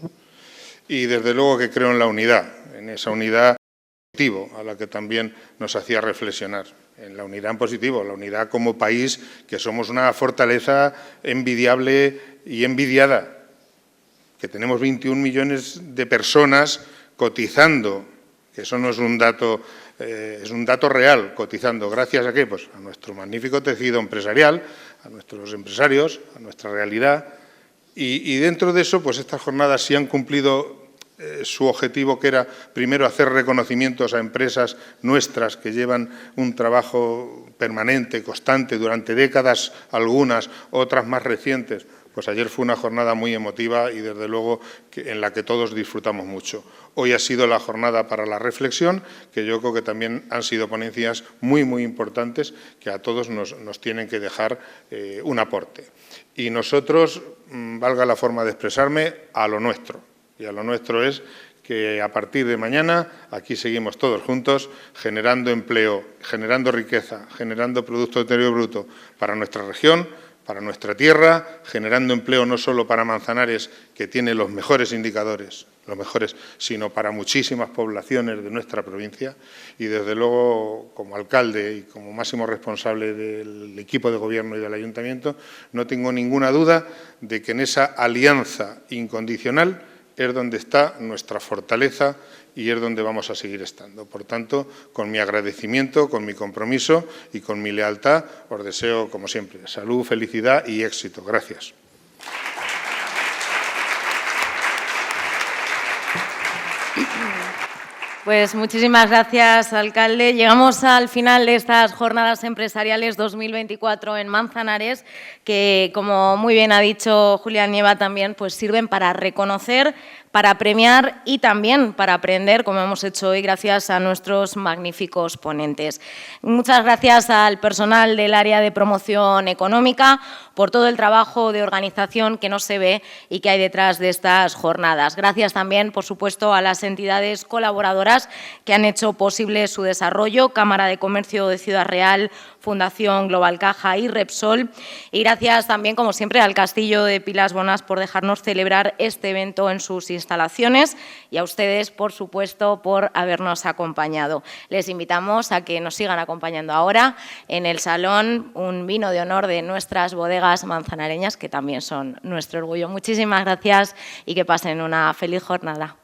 Y desde luego que creo en la unidad, en esa unidad a la que también nos hacía reflexionar. En la unidad en positivo, la unidad como país, que somos una fortaleza envidiable y envidiada, que tenemos 21 millones de personas cotizando, que eso no es un dato, es un dato real, cotizando. ¿Gracias a qué? Pues a nuestro magnífico tejido empresarial, a nuestros empresarios, a nuestra realidad. Y dentro de eso, pues estas jornadas sí han cumplido su objetivo, que era primero hacer reconocimientos a empresas nuestras que llevan un trabajo permanente, constante, durante décadas algunas, otras más recientes. Pues ayer fue una jornada muy emotiva y, desde luego, en la que todos disfrutamos mucho. Hoy ha sido la jornada para la reflexión, que yo creo que también han sido ponencias muy, muy importantes que a todos nos tienen que dejar un aporte. Y nosotros, valga la forma de expresarme, a lo nuestro. Y a lo nuestro es que a partir de mañana aquí seguimos todos juntos generando empleo, generando riqueza, generando Producto Interior Bruto para nuestra región, para nuestra tierra, generando empleo no solo para Manzanares, que tiene los mejores indicadores, los mejores, sino para muchísimas poblaciones de nuestra provincia. Y, desde luego, como alcalde y como máximo responsable del equipo de gobierno y del ayuntamiento, no tengo ninguna duda de que en esa alianza incondicional es donde está nuestra fortaleza y es donde vamos a seguir estando. Por tanto, con mi agradecimiento, con mi compromiso y con mi lealtad, os deseo, como siempre, salud, felicidad y éxito. Gracias. Pues muchísimas gracias, alcalde. Llegamos al final de estas jornadas empresariales 2024 en Manzanares, que, como muy bien ha dicho Julián Nieva, también pues sirven para reconocer, para premiar y también para aprender, como hemos hecho hoy, gracias a nuestros magníficos ponentes. Muchas gracias al personal del área de promoción económica por todo el trabajo de organización que no se ve y que hay detrás de estas jornadas. Gracias también, por supuesto, a las entidades colaboradoras que han hecho posible su desarrollo, Cámara de Comercio de Ciudad Real, Fundación Global Caja y Repsol. Y gracias también, como siempre, al Castillo de Pilas Bonas por dejarnos celebrar este evento en sus instalaciones, y a ustedes, por supuesto, por habernos acompañado. Les invitamos a que nos sigan acompañando ahora en el salón, un vino de honor de nuestras bodegas manzanareñas, que también son nuestro orgullo. Muchísimas gracias y que pasen una feliz jornada.